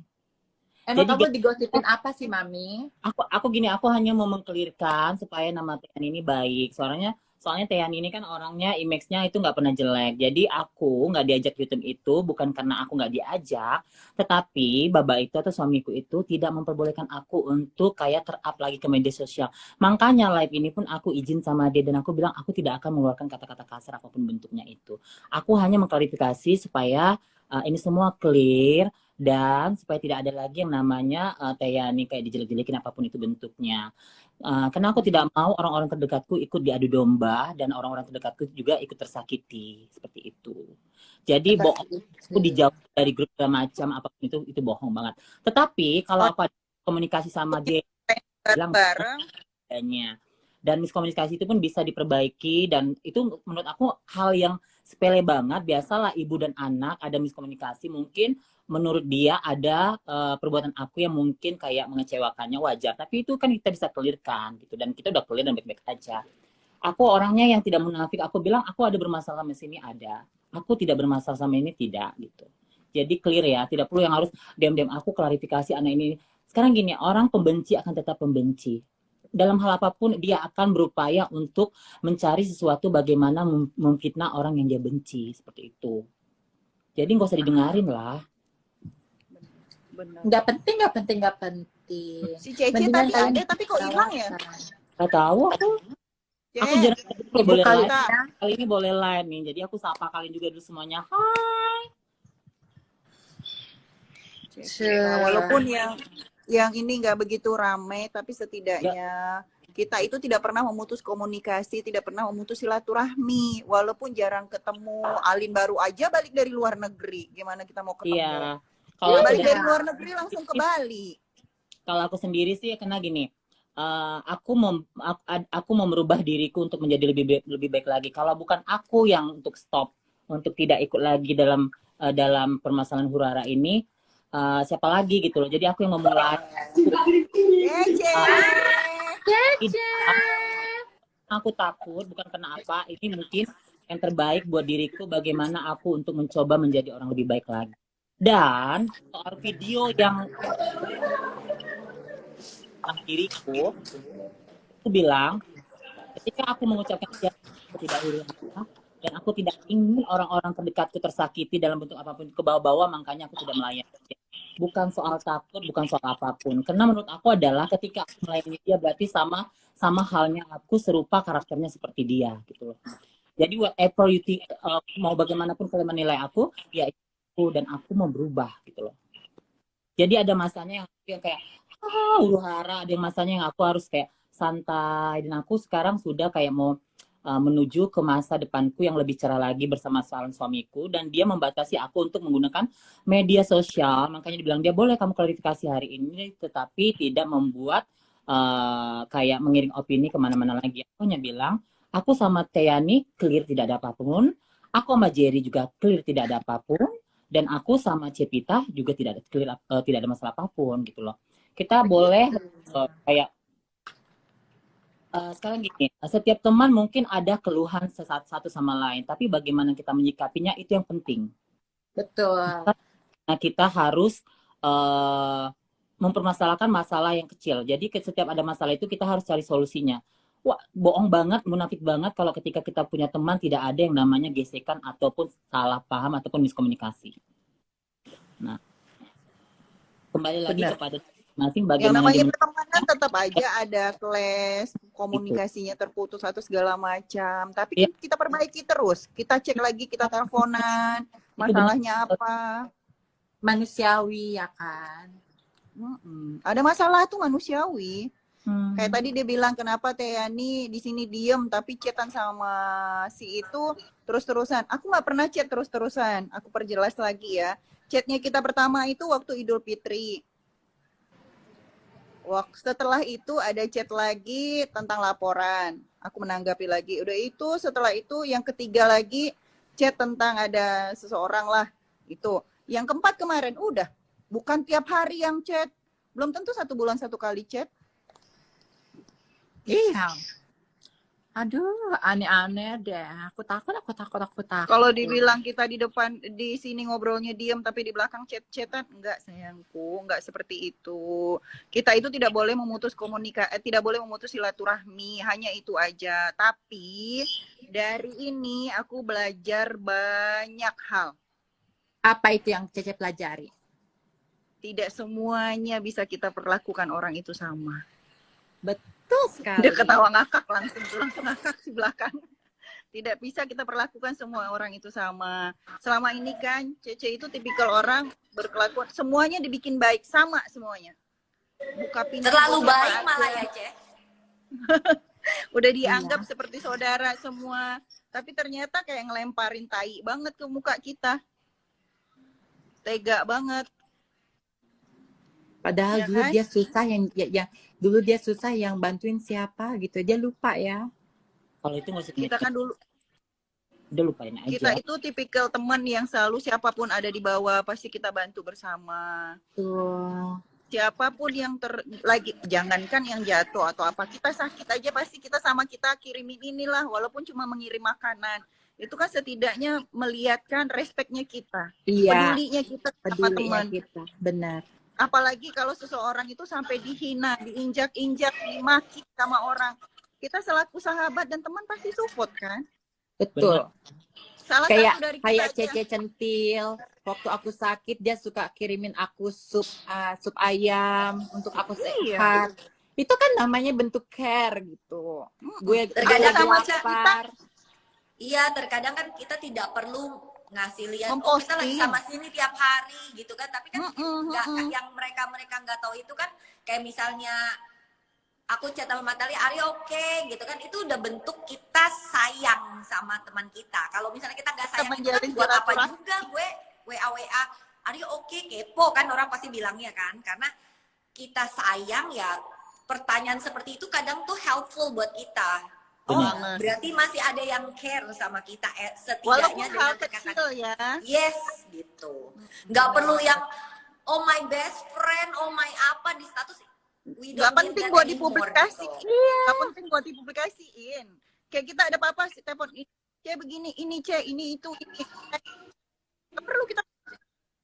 Emang Jadi kamu digosipin apa sih, Mami? aku gini, aku hanya mau mengkelirkan supaya nama Tian ini baik. Soalnya Tian ini kan orangnya image-nya itu nggak pernah jelek. Jadi aku nggak diajak YouTube itu bukan karena aku nggak diajak, tetapi Baba itu atau suamiku itu tidak memperbolehkan aku untuk kayak ter-up lagi ke media sosial. Makanya live ini pun aku izin sama dia dan aku bilang aku tidak akan mengeluarkan kata-kata kasar apapun bentuknya itu. Aku hanya mengklarifikasi supaya ini semua clear dan supaya tidak ada lagi yang namanya Tayani kayak dijelek-jelekin apapun itu bentuknya. Karena aku tidak mau orang-orang terdekatku ikut diadu domba dan orang-orang terdekatku juga ikut tersakiti seperti itu. Jadi bohong aku dijauh dari grup segala macam apapun itu bohong banget. Tetapi kalau Oh, aku ada komunikasi sama dia bilang bareng. adanya dan miskomunikasi itu pun bisa diperbaiki dan itu menurut aku hal yang sepele banget. Biasalah ibu dan anak ada miskomunikasi mungkin menurut dia ada perbuatan aku yang mungkin kayak mengecewakannya wajar tapi itu kan kita bisa clearkan gitu dan kita udah clear dan baik-baik aja. Aku orangnya yang tidak munafik, aku bilang aku ada bermasalah sama sini ada, aku tidak bermasalah sama ini tidak gitu. Jadi clear ya, tidak perlu yang harus diam-diam aku klarifikasi anak ini. Sekarang gini, orang pembenci akan tetap pembenci dalam hal apapun dia akan berupaya untuk mencari sesuatu bagaimana memfitnah orang yang dia benci seperti itu. Jadi nggak usah didengarin lah. Benar. Nggak penting. Si Cece Mendingan tadi kalian ada tapi kok hilang ya? Gak tahu aku. Aku Ce, jarang boleh kali live. Kak. Kali ini boleh live nih. Jadi aku sapa kalian juga dulu semuanya. Hai. Cece. Walaupun yang ini nggak begitu ramai, tapi setidaknya kita itu tidak pernah memutus komunikasi, tidak pernah memutus silaturahmi, walaupun jarang ketemu. Alin baru aja balik dari luar negeri, gimana kita mau ketemu? Iya. Kalau Balik aku dari luar negeri langsung ke Bali. kalau aku sendiri sih kena gini. Aku mau merubah diriku untuk menjadi lebih baik lagi. Kalau bukan aku yang untuk stop, untuk tidak ikut lagi dalam permasalahan huru-hara ini, siapa lagi gitu loh. Jadi aku yang memulai. Aku takut bukan karena apa. Ini mungkin yang terbaik buat diriku. Bagaimana aku untuk mencoba menjadi orang lebih baik lagi. Dan soal video yang tentang diriku, aku bilang ketika aku mengucapkan aku tidak huru-hara dan aku tidak ingin orang-orang terdekatku tersakiti dalam bentuk apapun ke bawah-bawah, makanya aku tidak melayani. Bukan soal takut, bukan soal apapun. Karena menurut aku adalah ketika aku melayani dia berarti sama halnya aku serupa karakternya seperti dia gitu loh. Jadi whatever you think, mau bagaimanapun kalian menilai aku, ya itu dan aku mau berubah gitu loh. Jadi ada masanya yang kayak huru-hara, ada yang masanya yang aku harus kayak santai, dan aku sekarang sudah kayak mau menuju ke masa depanku yang lebih cerah lagi bersama calon suamiku, dan dia membatasi aku untuk menggunakan media sosial. Makanya dibilang dia boleh kamu klarifikasi hari ini, tetapi tidak membuat kayak mengiring opini kemana-mana lagi. Aku hanya bilang aku sama Teyani clear tidak ada apapun, aku sama Jerry juga clear tidak ada apapun, dan aku sama Cepita juga tidak ada masalah apapun gitu loh. Kita boleh kayak sekarang gini, setiap teman mungkin ada keluhan satu sama lain, tapi bagaimana kita menyikapinya itu yang penting. Betul. Nah, kita harus mempermasalahkan masalah yang kecil. Jadi setiap ada masalah itu kita harus cari solusinya. Wah, bohong banget, munafik banget kalau ketika kita punya teman tidak ada yang namanya gesekan ataupun salah paham ataupun miskomunikasi. Nah, kembali lagi kepada masing bagaimana yang namanya pertemanan tetap aja ada clash, komunikasinya terputus atau segala macam. Tapi kan kita perbaiki terus. Kita cek lagi, kita teleponan, masalahnya apa. Manusiawi ya kan. Ada masalah tuh manusiawi. Kayak tadi dia bilang kenapa Teyani di sini diem tapi chatan sama si itu terus-terusan. Aku nggak pernah chat terus-terusan. Aku perjelas lagi ya. Chatnya kita pertama itu waktu Idul Fitri. Setelah itu ada chat lagi tentang laporan. Aku menanggapi lagi. Udah itu, setelah itu yang ketiga lagi chat tentang ada seseorang lah. Itu. Yang keempat kemarin udah. Bukan tiap hari yang chat. Belum tentu 1 bulan 1 kali chat. Iya. Aduh, aneh-aneh deh. Aku takut. Kalau dibilang kita di depan di sini ngobrolnya diem tapi di belakang chat-chatan, enggak sayangku, enggak seperti itu. Kita itu tidak boleh memutus tidak boleh memutus silaturahmi, hanya itu aja. Tapi dari ini aku belajar banyak hal. Apa itu yang Cece pelajari? Tidak semuanya bisa kita perlakukan orang itu sama. Betul sekali. Dia ketawa ngakak langsung ngakak di belakang. Tidak bisa kita perlakukan semua orang itu sama. Selama ini kan Cece itu tipikal orang berkelakuan semuanya dibikin baik sama semuanya. Buka pintu terlalu baik malah ya, Ce. Udah dianggap seperti saudara semua, tapi ternyata kayak ngelemparin tai banget ke muka kita. Tega banget. Padahal Ya dulu kan? dia susah dulu dia susah yang bantuin siapa gitu. Dia lupa ya. Kalau itu nggak usah Kita kan dulu udah lupain aja. kita itu tipikal teman yang selalu siapapun ada di bawah pasti kita bantu bersama. Tuh. Siapapun yang lagi jangankan yang jatuh atau apa, kita sakit aja pasti kita sama kita kirimin inilah walaupun cuma mengirim makanan. Itu kan setidaknya melihatkan respeknya kita. Iya. Pedulinya kita sama Pedulinya teman. kita. Benar. Apalagi kalau seseorang itu sampai dihina, diinjak-injak, dimaki sama orang. Kita selaku sahabat dan teman pasti support kan? Betul. Salah Kayak satu dari kita kayak aja. Cece Centil, waktu aku sakit dia suka kirimin aku sup ayam untuk aku sehat. Itu kan namanya bentuk care gitu. Gue Terkadang lagi sama lapar. Iya, terkadang kan kita tidak perlu ngasih lihat kita lagi Memposting. sama sini tiap hari gitu kan, tapi kan yang mereka nggak tahu itu kan kayak misalnya aku chat sama Natalia, Ari oke gitu kan, itu udah bentuk kita sayang sama teman kita. Kalau misalnya kita nggak sayang itu kan menjalin buat apa silaturahmi. juga gue WA Ari oke, kepo kan orang pasti bilangnya kan, karena kita sayang ya. Pertanyaan seperti itu kadang tuh helpful buat kita. Oh, Benar. berarti masih ada yang care sama kita, Walaupun setidaknya hal dengan kata-kata kecil ya. yes gitu. Nggak perlu yang oh my best friend, oh my apa di status. We Gak don't need penting that buat anymore, dipublikasiin. gitu. Gak penting buat dipublikasiin. Kayak kita ada apa-apa sih telepon ini, kayak begini, ini cek, ini itu, ini. Gak perlu kita.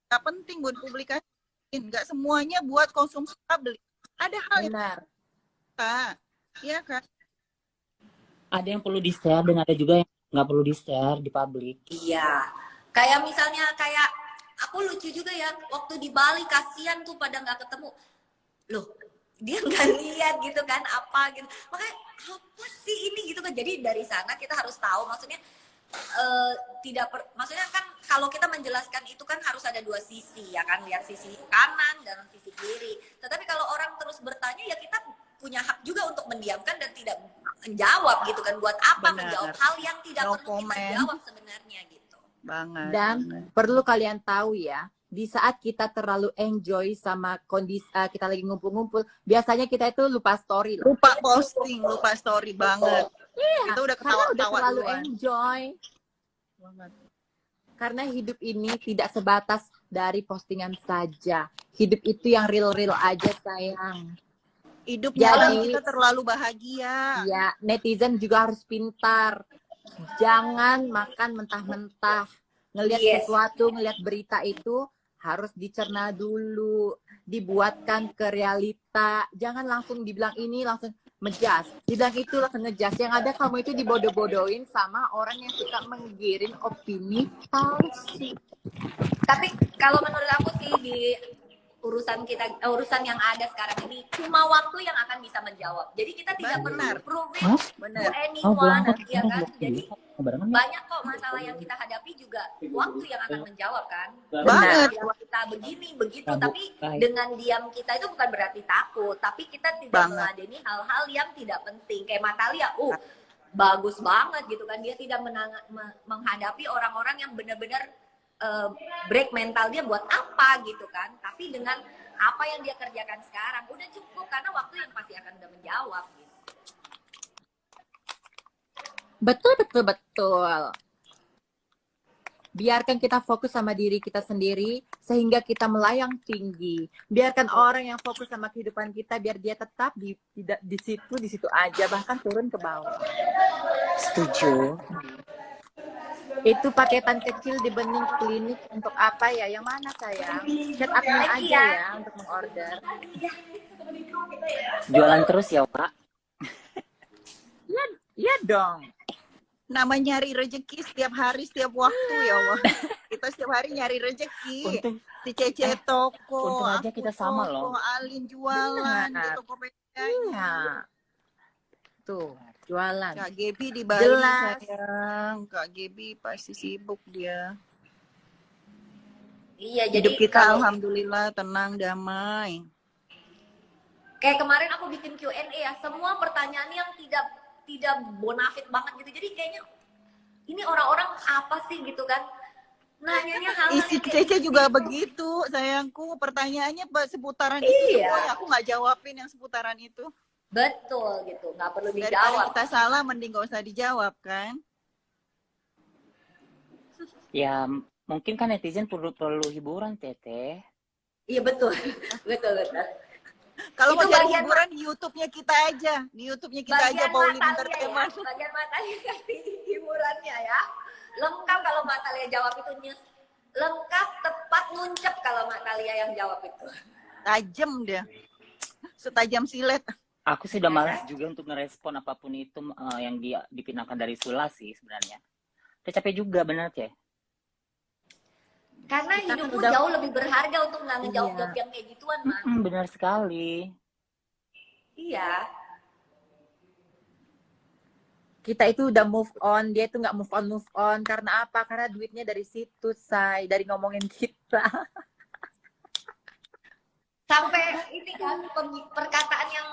Gak penting buat publikasiin. Gak semuanya buat konsumsi publik. Ada hal yang Benar. kita, ya kan? Ada yang perlu di-share dan ada juga yang nggak perlu di-share di publik. Iya. Kayak misalnya kayak aku lucu juga ya waktu di Bali, kasihan tuh pada nggak ketemu. Loh, dia nggak lihat gitu kan apa gitu. Makanya apa sih ini gitu kan. Jadi dari sana kita harus tahu maksudnya maksudnya kan kalau kita menjelaskan itu kan harus ada dua sisi ya kan, lihat sisi kanan dan sisi kiri. Tetapi kalau orang terus bertanya ya kita punya hak juga untuk mendiamkan dan tidak menjawab gitu kan. Buat apa Benar. menjawab hal yang tidak No perlu kita comment. jawab sebenarnya gitu. Banget. Dan banget. perlu kalian tahu ya, di saat kita terlalu enjoy sama kondisi kita lagi ngumpul-ngumpul, biasanya kita itu lupa story loh. Lupa posting, lupa story banget. Kita udah Karena udah ketawa-tawa terlalu duluan. enjoy. Banget. Karena hidup ini tidak sebatas dari postingan saja. Hidup itu yang real-real aja sayang. Hidupnya Jadi- orang kita terlalu bahagia. Ya, netizen juga harus pintar. Jangan makan mentah-mentah. Ngelihat Yes. sesuatu, ngelihat berita itu harus dicerna dulu, dibuatkan ke realita. Jangan langsung dibilang ini langsung menjas. Dibilang itu langsung ngejas. Yang ada kamu itu dibodoh-bodohin sama orang yang suka menggiring opini palsu. Tapi kalau menurut aku sih di urusan yang ada sekarang ini cuma waktu yang akan bisa menjawab. Jadi kita tidak Benar. perlu prove it Hah? to Benar. anyone, ya kan? Jadi Barengan ya? banyak kok masalah yang kita hadapi juga waktu yang akan menjawab kan. Banget. Bilang kita begini begitu, Baik. tapi dengan diam kita itu bukan berarti takut, tapi kita tidak Banget. meladeni hal-hal yang tidak penting. Kayak Natalia, bagus banget gitu kan, dia tidak menghadapi orang-orang yang benar-benar break mental dia buat apa gitu kan, tapi dengan apa yang dia kerjakan sekarang udah cukup karena waktu yang pasti akan udah menjawab gitu. Betul. Biarkan kita fokus sama diri kita sendiri sehingga kita melayang tinggi. Biarkan orang yang fokus sama kehidupan kita biar dia tetap di situ aja, bahkan turun ke bawah. Setuju. Itu paketan kecil di bening klinik untuk apa ya? Yang mana sayang? Chat admin aja ya untuk mengorder. Jualan terus ya, Pak. Iya dong. Nama nyari rezeki setiap hari, setiap waktu ya Allah. Kita setiap hari nyari rezeki. Untung, Si Cece toko, untung aja aku kita sama toko, loh. Alin jualan di Benar. Tokopedia. Iya. Tuh, jualan. Kak Gebi di Bali Jelas. sayang. Kak Gebi pasti sibuk dia. Iya, jadi Hidup kita kalau alhamdulillah tenang, damai. kayak kemarin aku bikin Q&A ya, semua pertanyaannya yang tidak bonafit banget gitu. Jadi kayaknya ini orang-orang apa sih gitu kan? Nanyanya hal-hal Isi yang kayak Cece juga begitu, sayangku. Pertanyaannya seputaran itu Iya. semuanya. Aku nggak jawabin yang seputaran itu. betul gitu, nggak perlu Daripada dijawab. kita salah, mending gak usah dijawab kan? Ya, mungkin kan netizen perlu hiburan, Teteh. Iya betul, betul. Kalau mau Itu cari bagian- hiburan di YouTube-nya kita aja. Di YouTube-nya kita aja, Bagian Pauline Natalia Entertainment. ya, bagian Natalia kasih hiburannya ya. Lengkap kalau Natalia jawab itu lengkap, tepat, nuncep kalau Natalia yang jawab itu. Tajem dia. Setajam silet. Aku sih udah malas juga untuk ngerespon apapun itu yang dipindahkan dari Sula sih sebenarnya. Udah capek juga bener, Ceh. Karena Kita kan hidupmu udah- jauh lebih berharga untuk nggak ngejawab Iya. yang kayak gituan, Man. Benar sekali. Iya. Kita itu udah move on, dia itu nggak move on. Karena apa? Karena duitnya dari situ, say. Dari ngomongin kita. Sampai ini kan perkataan yang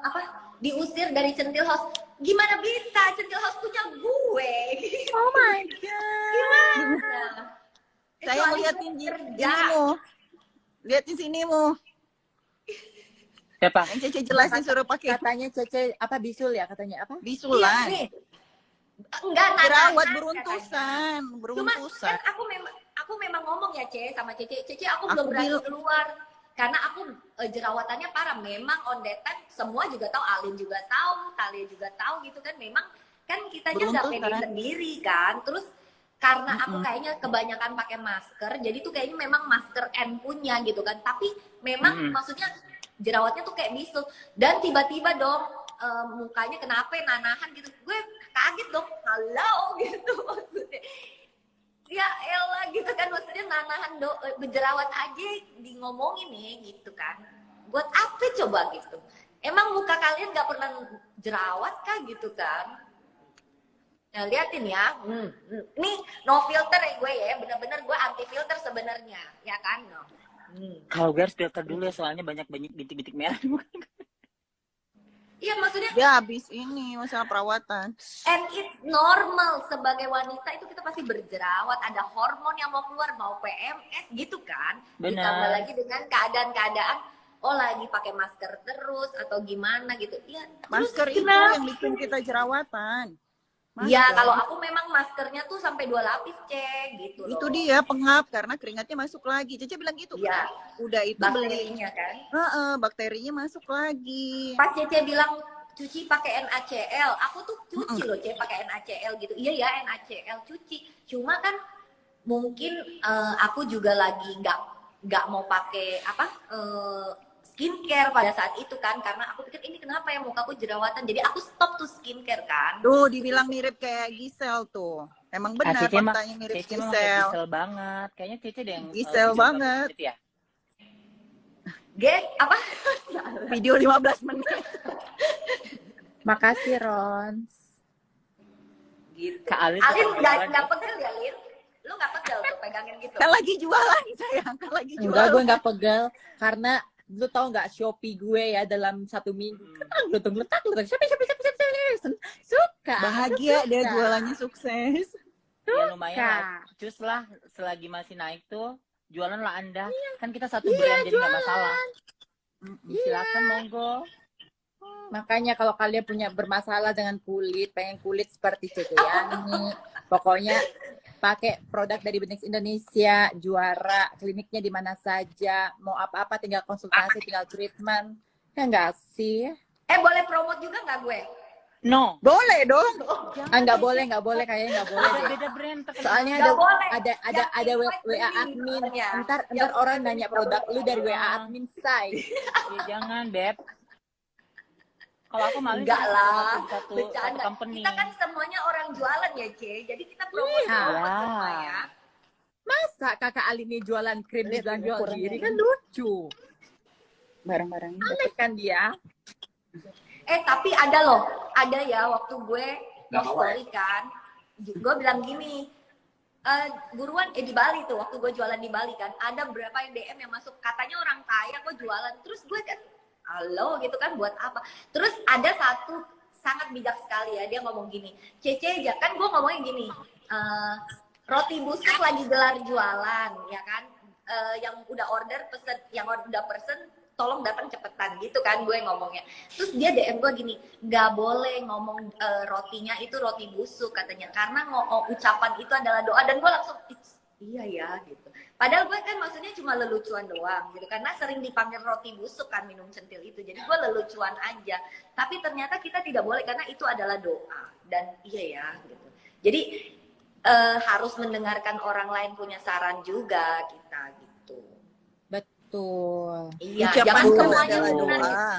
apa diusir dari Centil House. Gimana bisa Centil House punya gue? Oh my god. Gimana? Saya Kecuali liatin gue ini mu. Liatin sini mu. Siapa? Yang Cece jelasin suruh pakai Katanya Cece apa bisul ya katanya apa? bisulan. Iya, nih. Enggak Jerawat katanya. beruntusan, Cuma beruntusan. kan aku memang ngomong ya sama Cece aku Aku belum berani bil- keluar karena aku jerawatannya parah. Memang on that time semua juga tahu, Alin juga tahu, Talia juga tahu gitu kan. Memang kan kitanya nggak Beruntung pede kan? sendiri kan. Terus karena aku kayaknya kebanyakan pakai masker, jadi tuh kayaknya memang masker N punya gitu kan. Tapi memang maksudnya jerawatnya tuh kayak bisul dan tiba-tiba dong mukanya kenapa nanahan gitu. Gue kaget dong, halo gitu maksudnya. Ya elah gitu kan, maksudnya nanahan berjerawat aja di ngomongin nih gitu kan. Buat apa coba gitu? Emang muka kalian gak pernah jerawat kah gitu kan? Nah liatin ya, ini no filter ya gue ya, bener-bener gue anti filter sebenarnya, ya kan? No. Kalau gue harus filter dulu ya, soalnya banyak bintik-bintik merah. Iya maksudnya, Dia habis ini masalah perawatan. and it's normal sebagai wanita itu kita pasti berjerawat, ada hormon yang mau keluar, mau PMS gitu kan? Benar. Ditambah lagi dengan keadaan-keadaan, oh lagi pakai masker terus atau gimana gitu. Ya, terus Masker itu kenapa? yang bikin kita jerawatan. Iya, Masker. kalau aku memang maskernya tuh sampai 2 lapis, Cek, gitu Itu loh. dia pengap karena keringatnya masuk lagi. Cece bilang gitu Iya. kan. Udah itu beli. Bakterinya kan. Bakterinya masuk lagi. Pas Cece bilang cuci pakai NaCl, aku tuh cuci loh Cece pakai NaCl gitu. Iya ya NaCl cuci. Cuma kan mungkin aku juga lagi nggak mau pakai apa skincare pada saat itu kan, karena aku pikir ini kenapa ya mukaku jerawatan, jadi aku stop tuh skincare kan. Tuh dibilang mirip kayak Gisel tuh. Emang benar Cece mah faktanya mirip Cece mah kayak Gisel. Gisel banget. Kayaknya Cece deh yang Gisel video banget. gitu ya. Apa? Video 15 menit. Makasih Ron. Gitu. Kak Alin Alin tetap jualan nggak ya? pegel ya Lin? Lu nggak pegel tuh pegangin gitu? Kan lagi jualan sayang, kan lagi jualan. Enggak, gue nggak pegel karena lu tau nggak Shopee gue ya dalam 1 minggu letak Shopee suka Bahagia dia suka. jualannya sukses. Ya lumayan lah. Kak. Cus lah selagi masih naik tuh jualan lah Anda. Kan kita satu Iya, brand jadi nggak masalah. Iya. Silakan monggo. Makanya kalau kalian punya bermasalah dengan kulit, pengen kulit seperti Cece Yani, pokoknya pakai produk dari Benix Indonesia, juara, kliniknya di mana saja, mau apa-apa tinggal konsultasi, tinggal treatment. Ya enggak sih? Boleh promote juga nggak gue? No. Boleh dong. Nggak boleh kayaknya nggak boleh Ada deh. beda brand terkenal. Soalnya Nggak boleh. ada Yang WA invite admin. sebenarnya. Ntar Yang orang invite nanya produk lu dari WA admin say. Ya jangan, Beb. Kalau aku malah Enggak lah, satu bercanda. company. Kita kan semuanya orang jualan ya, C. Jadi kita promosi Iya. semua ya. Masa kakak Alini jualan krim Lihat, bilang jual ukurannya diri ini. kan lucu. Barang-barang. Aneh kan dia. Tapi ada loh, ada ya waktu gue story kan, gue bilang gini, buruan di Bali tuh, waktu gue jualan di Bali kan, ada berapa yang DM yang masuk, katanya orang kaya kok jualan, terus gue kan, halo gitu kan, buat apa? Terus ada satu sangat bijak sekali ya, dia ngomong gini, Cece aja, kan gue ngomongnya gini, roti busuk lagi gelar jualan, ya kan, yang udah order pesen, yang udah pesen, tolong datang cepetan gitu kan gue ngomongnya. Terus dia DM gue gini, nggak boleh ngomong rotinya itu roti busuk katanya, karena ucapan itu adalah doa. Dan gue langsung iya ya gitu. Padahal gue kan maksudnya cuma lelucuan doang gitu, karena sering dipanggil roti busuk kan minum centil itu, jadi gue lelucuan aja. Tapi ternyata kita tidak boleh karena itu adalah doa. Dan iya ya gitu. Jadi harus mendengarkan orang lain punya saran juga kita gitu. Betul. Iya, Ucapan jangan kan semuanya adalah menggunakan. doa.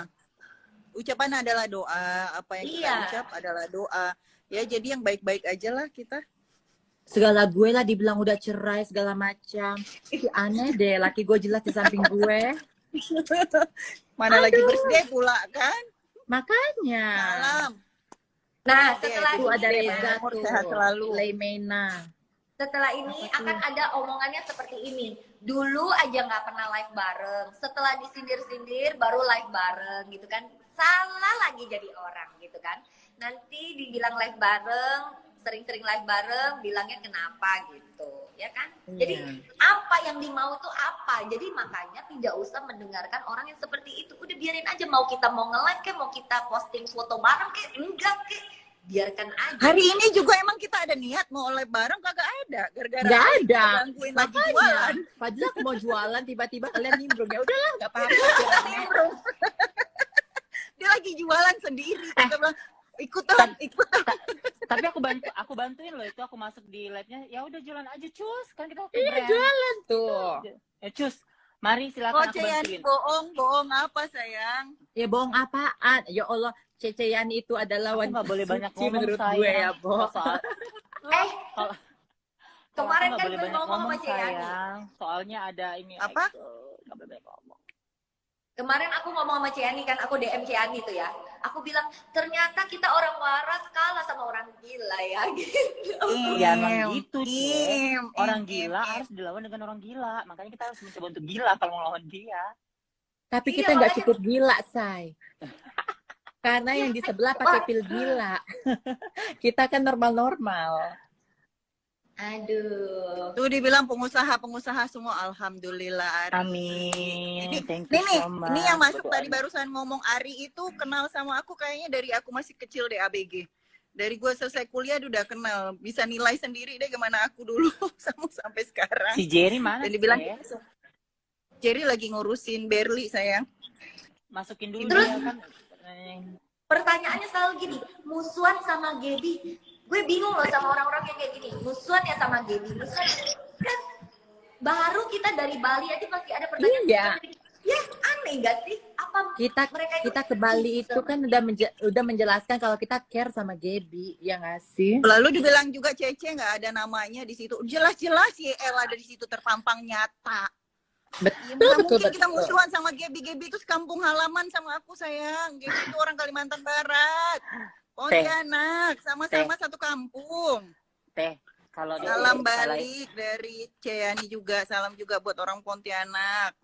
Ucapan adalah doa. Apa yang kita Iya. ucap adalah doa. Ya jadi yang baik-baik aja lah kita. Segala gue lah dibilang udah cerai segala macam. Ih, aneh deh, laki gue jelas di samping gue. Mana lagi birthday pula kan? Makanya. Salam. Nah, Iya, setelah Tuh ini ada Reza Reza Umur tuh. sehat selalu. Leimena. Setelah ini akan ada omongannya seperti ini. Dulu aja nggak pernah live bareng. Setelah disindir-sindir baru live bareng gitu kan. Salah lagi jadi orang gitu kan. Nanti dibilang live bareng, sering-sering live bareng, bilangnya kenapa gitu. Ya kan? Jadi apa yang dimau tuh apa? Jadi makanya tidak usah mendengarkan orang yang seperti itu. Udah biarin aja, mau kita mau nge-live kayak, mau kita posting foto bareng kayak, enggak kayak, biarkan aja. Hari ini juga emang kita ada niat mau live bareng, kagak ada. Gara-gara Nggak Ali ada. kita gangguin lagi jualan. Padahal aku mau jualan, tiba-tiba kalian nimbrung. Ya udahlah, nggak apa-apa. Nimbrung. Dia lagi jualan sendiri. Kita bilang, ikutan. Tapi aku bantuin loh itu, aku masuk di live-nya. Ya udah jualan aja, Cus. Kan kita Iya, brand. jualan tuh. Ya, Cus. Mari Oh, silakan aku Ceyani bantuin. bohong apa sayang? Ya bohong apaan? Ya Allah, Cece Yani itu adalah Aku wanita nggak boleh banyak suci ngomong, menurut sayang. gue ya, Bo. Soal, Kemarin aku nggak kan boleh gue banyak ngomong sama Ceyani. sayang. Soalnya ada ini. Apa? Nggak boleh banyak ngomong. Kemarin aku ngomong sama Ciani kan, aku DM Ciani tuh ya. Aku bilang, ternyata kita orang waras kalah sama orang gila ya. Gitu. Ya emang gitu, Cek. Im, Orang im, gila im. harus dilawan dengan orang gila. Makanya kita harus mencoba untuk gila kalau mau lawan dia. Tapi Iya, kita nggak makanya- cukup gila, Say. Karena yang di sebelah pakai pil gila. Kita kan normal-normal. Aduh. Tuh dibilang pengusaha semua alhamdulillah Ari. Amin. Ini Thank nih, you so much. ini yang masuk Berdoa. tadi barusan ngomong Ari itu kenal sama aku kayaknya dari aku masih kecil deh ABG. Dari gue selesai kuliah dia udah kenal, bisa nilai sendiri deh gimana aku dulu sampai sekarang. Si Jerry mana? Dan dibilang Cek? Jerry lagi ngurusin Berli sayang. Masukin dulu Terus- dia kan. Pertanyaannya selalu gini, musuhan sama Gaby. Gue bingung loh sama orang-orang yang kayak gini. Musuhan ya sama Gaby. Musuhan kan baru kita dari Bali aja pasti ada pertanyaan. Iya. Ya aneh gak sih? Apa Kita mereka itu kita ke Bali itu kan udah menjelaskan kalau kita care sama Gaby, ya nggak sih? Lalu dibilang juga Cece nggak ada namanya di situ. Jelas-jelas YL ada di situ terpampang nyata. Ya, Betul, nggak betul, mungkin kita betul. musuhan sama Gaby. Gaby itu sekampung halaman sama aku sayang. Gaby itu orang Kalimantan Barat. Pontianak, sama-sama satu kampung. Teh, kalau dia Salam salah- balik dari Ceyani juga. Salam juga buat orang Pontianak.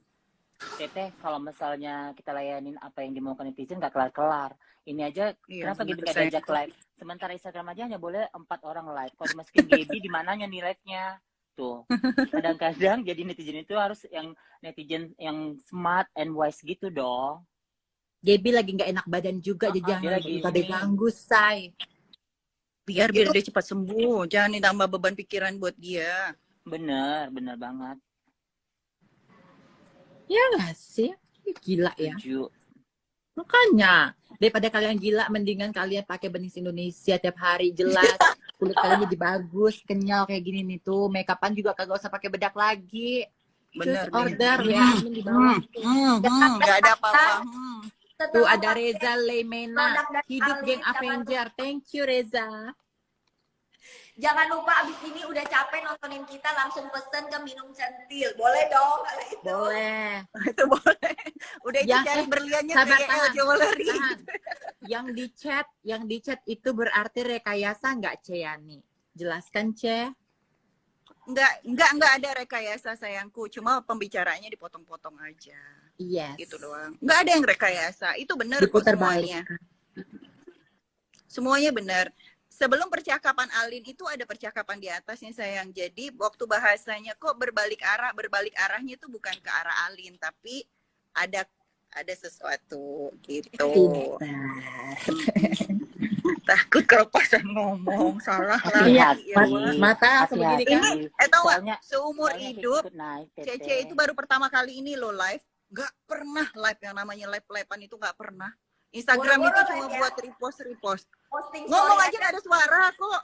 Teteh, kalau misalnya kita layanin apa yang dimaukan netizen nggak kelar-kelar. Ini aja, Iya, kenapa Gaby nggak saya- diajak live? Sementara Instagram aja hanya boleh 4 orang live. Kalau dimasukin Gaby, di mananya nih live-nya? Tuh. Kadang-kadang jadi netizen itu harus yang netizen yang smart and wise gitu dong. Gaby lagi nggak enak badan juga, jadi Dia jangan lagi pada ini. ganggu, Say. Biar dia cepat sembuh. Jangan ditambah beban pikiran buat dia. Bener banget. Ya nggak sih? Gila ya. Setuju. Makanya, daripada kalian gila, mendingan kalian pakai benis Indonesia tiap hari, jelas. Kulit kalian jadi bagus, kenyal kayak gini nih tuh. Make-upan juga kagak usah pakai bedak lagi. Bener, Terus order bener. ya, admin di bawah. Nggak ada apa-apa. Tuh ada Reza Lemena, Produk dari hidup Ali, geng jangan Avenger. Thank you Reza. Jangan lupa abis ini udah capek nontonin kita langsung pesen ke minum centil. Boleh dong kalau itu. Boleh. Itu boleh. Udah itu Ya, cari berliannya sabar, BL tahan. Jewelry. Tahan. Yang di chat itu berarti rekayasa nggak Ceyani? Jelaskan Ce. Enggak ada rekayasa sayangku. Cuma pembicaranya dipotong-potong aja. Yes. Gitu doang. Enggak ada yang rekayasa. Itu benar kok Diputar semuanya. balik. Semuanya benar. Sebelum percakapan Alin itu ada percakapan di atasnya sayang. Jadi waktu bahasanya kok berbalik arahnya itu bukan ke arah Alin, tapi ada sesuatu gitu. Pintar. Takut kelepasan ngomong, salah Iya, lagi. Ya, Wak. mata begini kan. Tahu nggak? Soalnya Seumur soalnya hidup ikut naik, Teteh. Cece itu baru pertama kali ini lo live. Gak pernah live yang namanya live-livean itu gak pernah. Instagram Boro-boro itu cuma live ya? buat repost. Posting Ngomong story aja gak ada suara kok.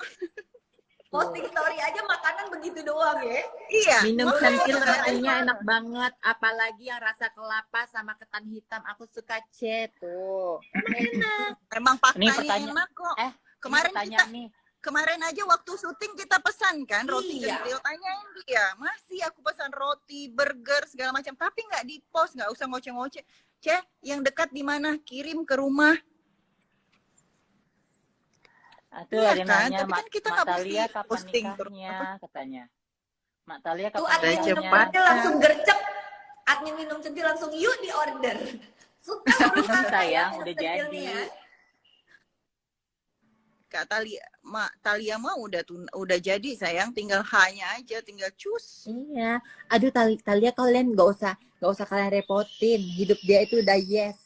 posting story aja makanan begitu doang ya. Iya. Minum ngomong centil aja nggak ada rasanya suara. enak banget, apalagi yang rasa kelapa sama ketan hitam. Aku suka Ce tuh. Enak. Emang Ini faktanya pertanyaan- enak kok. Kemarin Kemarin nih, Kemarin aja waktu syuting kita pesan kan roti Iya. centil, tanyain dia, masih aku pesan roti, burger segala macam, tapi nggak di post, nggak usah ngoceh-ngoceh. Yang dekat di mana? Kirim ke rumah. Tuh Iya ada yang kan? nanya, Tapi kan kita Mak nggak mesti Talia kapan posting terus. nikahnya katanya. Mak Talia Tuh kapan admin minum cepat. centil langsung gercep. Admin minum centil langsung yuk di order. Suka berusaha ya Sayang, minum udah centilnya jadi. ya. Kak Talia mah udah jadi sayang, tinggal hanya aja, tinggal cus. Iya. Aduh, Talia kalian nggak usah kalian repotin. Hidup dia itu udah yes.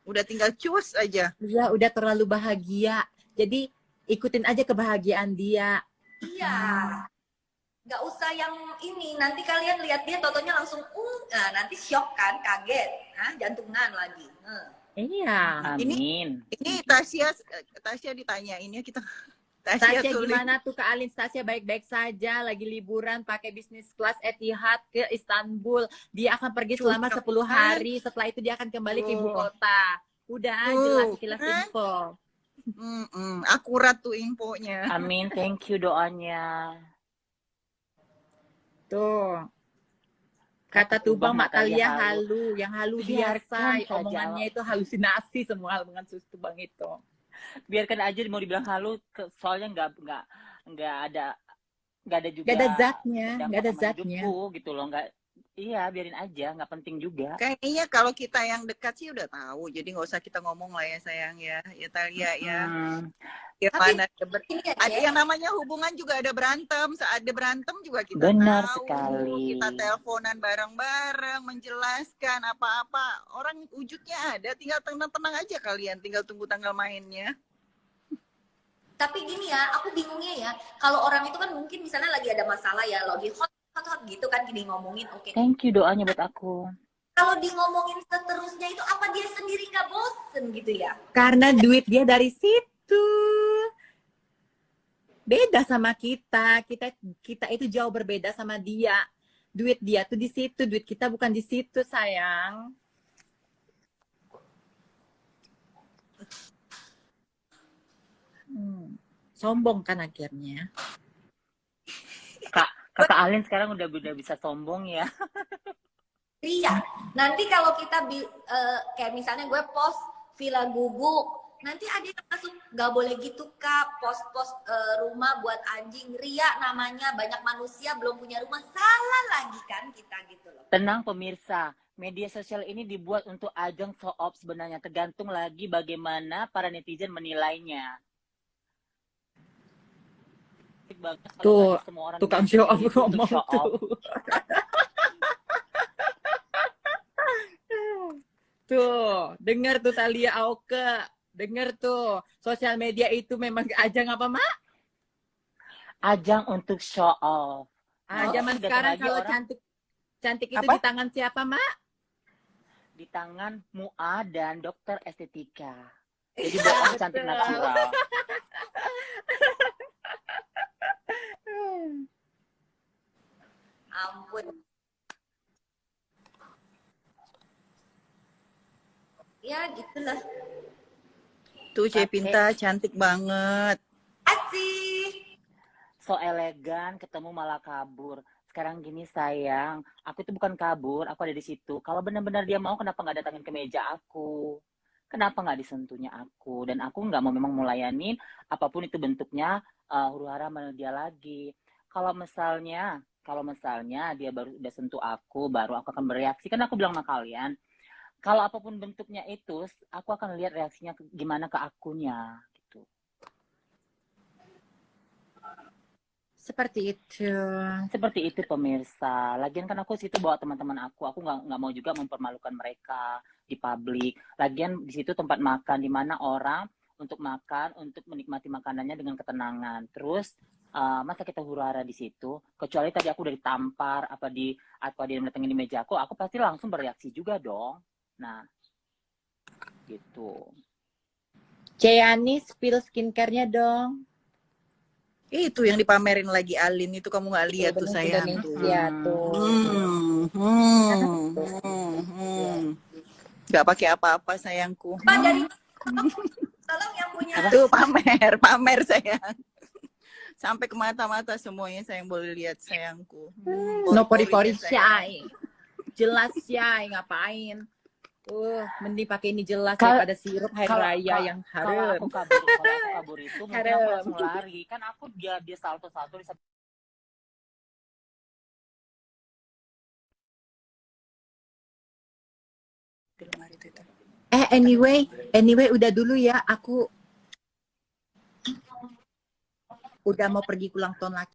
Udah tinggal cus aja. Dia udah terlalu bahagia. Jadi ikutin aja kebahagiaan dia. Iya. Nggak usah yang ini. Nanti kalian lihat dia totonya langsung nah, nanti shock kan, kaget. Jantungan lagi. Iya. Amin. Ini Tasya ditanyainnya kita. Tasya Tasya tulis. gimana tuh Kak Alin? Tasya baik-baik saja, lagi liburan pakai bisnis kelas Etihad ke Istanbul. Dia akan pergi selama 10 hari, setelah itu dia akan kembali ke ibu kota. Udah jelas sekilas info. Akurat tuh infonya. Amin, thank you doanya. Tuh. Kata Tubang Mak Talia halu, yang halu Biarkan biasa, saja. omongannya itu halusinasi semua omongan sus Tubang itu. Biarkan aja mau dibilang halu, soalnya nggak ada juga. Gak ada zatnya, dampak gak ada sama zatnya. hidupku, gitu loh, nggak. Iya, biarin aja, nggak penting juga. Kayaknya kalau kita yang dekat sih udah tahu, jadi nggak usah kita ngomong lah ya sayang ya, ya Talia ya. Gimana? Ada yang namanya hubungan juga ada berantem, saat ada berantem juga kita Benar tahu. sekali. Kita teleponan bareng-bareng, menjelaskan apa-apa. Orang wujudnya ada, tinggal tenang-tenang aja kalian, tinggal tunggu tanggal mainnya. Tapi gini ya, aku bingungnya ya. Kalau orang itu kan mungkin misalnya lagi ada masalah ya, lagi hot gitu kan, gini ngomongin, oke. Thank you doanya buat aku. Kalau di ngomongin seterusnya itu apa dia sendiri nggak bosen gitu ya? Karena duit dia dari situ. Beda sama kita. Kita itu jauh berbeda sama dia. Duit dia tuh di situ, duit kita bukan di situ, sayang. Sombong kan akhirnya. Kakak Alin sekarang udah bisa sombong ya. Iya. Nanti kalau kita kayak misalnya gue post Villa Guguk, nanti ada yang masuk nggak boleh gitu Kak, post rumah buat anjing. Ria namanya, banyak manusia belum punya rumah, salah lagi kan kita gitu loh. Tenang pemirsa, media sosial ini dibuat untuk ajang show off sebenarnya, tergantung lagi bagaimana para netizen menilainya. Tuh, semua orang tukang show off ngomong show tuh. Tuh, dengar tuh Talia Auke. Dengar tuh, sosial media itu memang ajang apa, Mak? Ajang untuk show off. Zaman sekarang kalau cantik itu apa? di tangan siapa, Mak? Di tangan MUA dan dokter estetika. Jadi bukan cantik natural. Ampun. Ya gitulah. Tuh Cepinta cantik banget. Asih. So elegan, ketemu malah kabur. Sekarang gini sayang, aku itu bukan kabur, aku ada di situ. Kalau benar-benar dia mau, kenapa nggak datangin ke meja aku? Kenapa nggak disentuhnya aku? Dan aku nggak mau memang melayanin apapun itu bentuknya, huru-hara sama dia lagi. Kalau misalnya dia baru udah sentuh aku, baru aku akan bereaksi. Kan aku bilang sama kalian, kalau apapun bentuknya itu, aku akan lihat reaksinya gimana ke akunya. Gitu. Seperti itu Pemirsa. Lagian kan aku situ bawa teman-teman aku nggak mau juga mempermalukan mereka di publik. Lagian di situ tempat makan di mana orang untuk makan, untuk menikmati makanannya dengan ketenangan. Terus masa kita huru-hara di situ? Kecuali tadi aku udah ditampar, apa dia datengin di meja aku pasti langsung bereaksi juga dong. Nah, gitu. Ciani spill skincare-nya dong. Itu yang dipamerin lagi Alin itu kamu nggak lihat tuh sayang tuh. Indonesia tuh. Nggak pakai apa-apa sayangku. Pak dari tolong yang punya. Tuh pamer sayang. Sampai ke mata-mata semuanya sayang boleh lihat sayangku. No pori-pori syai. Jelas syai ngapain? Mending pakai ini jelas Kal- daripada sirup hari raya yang Kalau harum. aku kabur itu mungkin aku Harum. langsung lari. Kan aku dia salto-salto di lemari Tete. Anyway udah dulu ya, aku udah mau pergi ulang tahun lagi.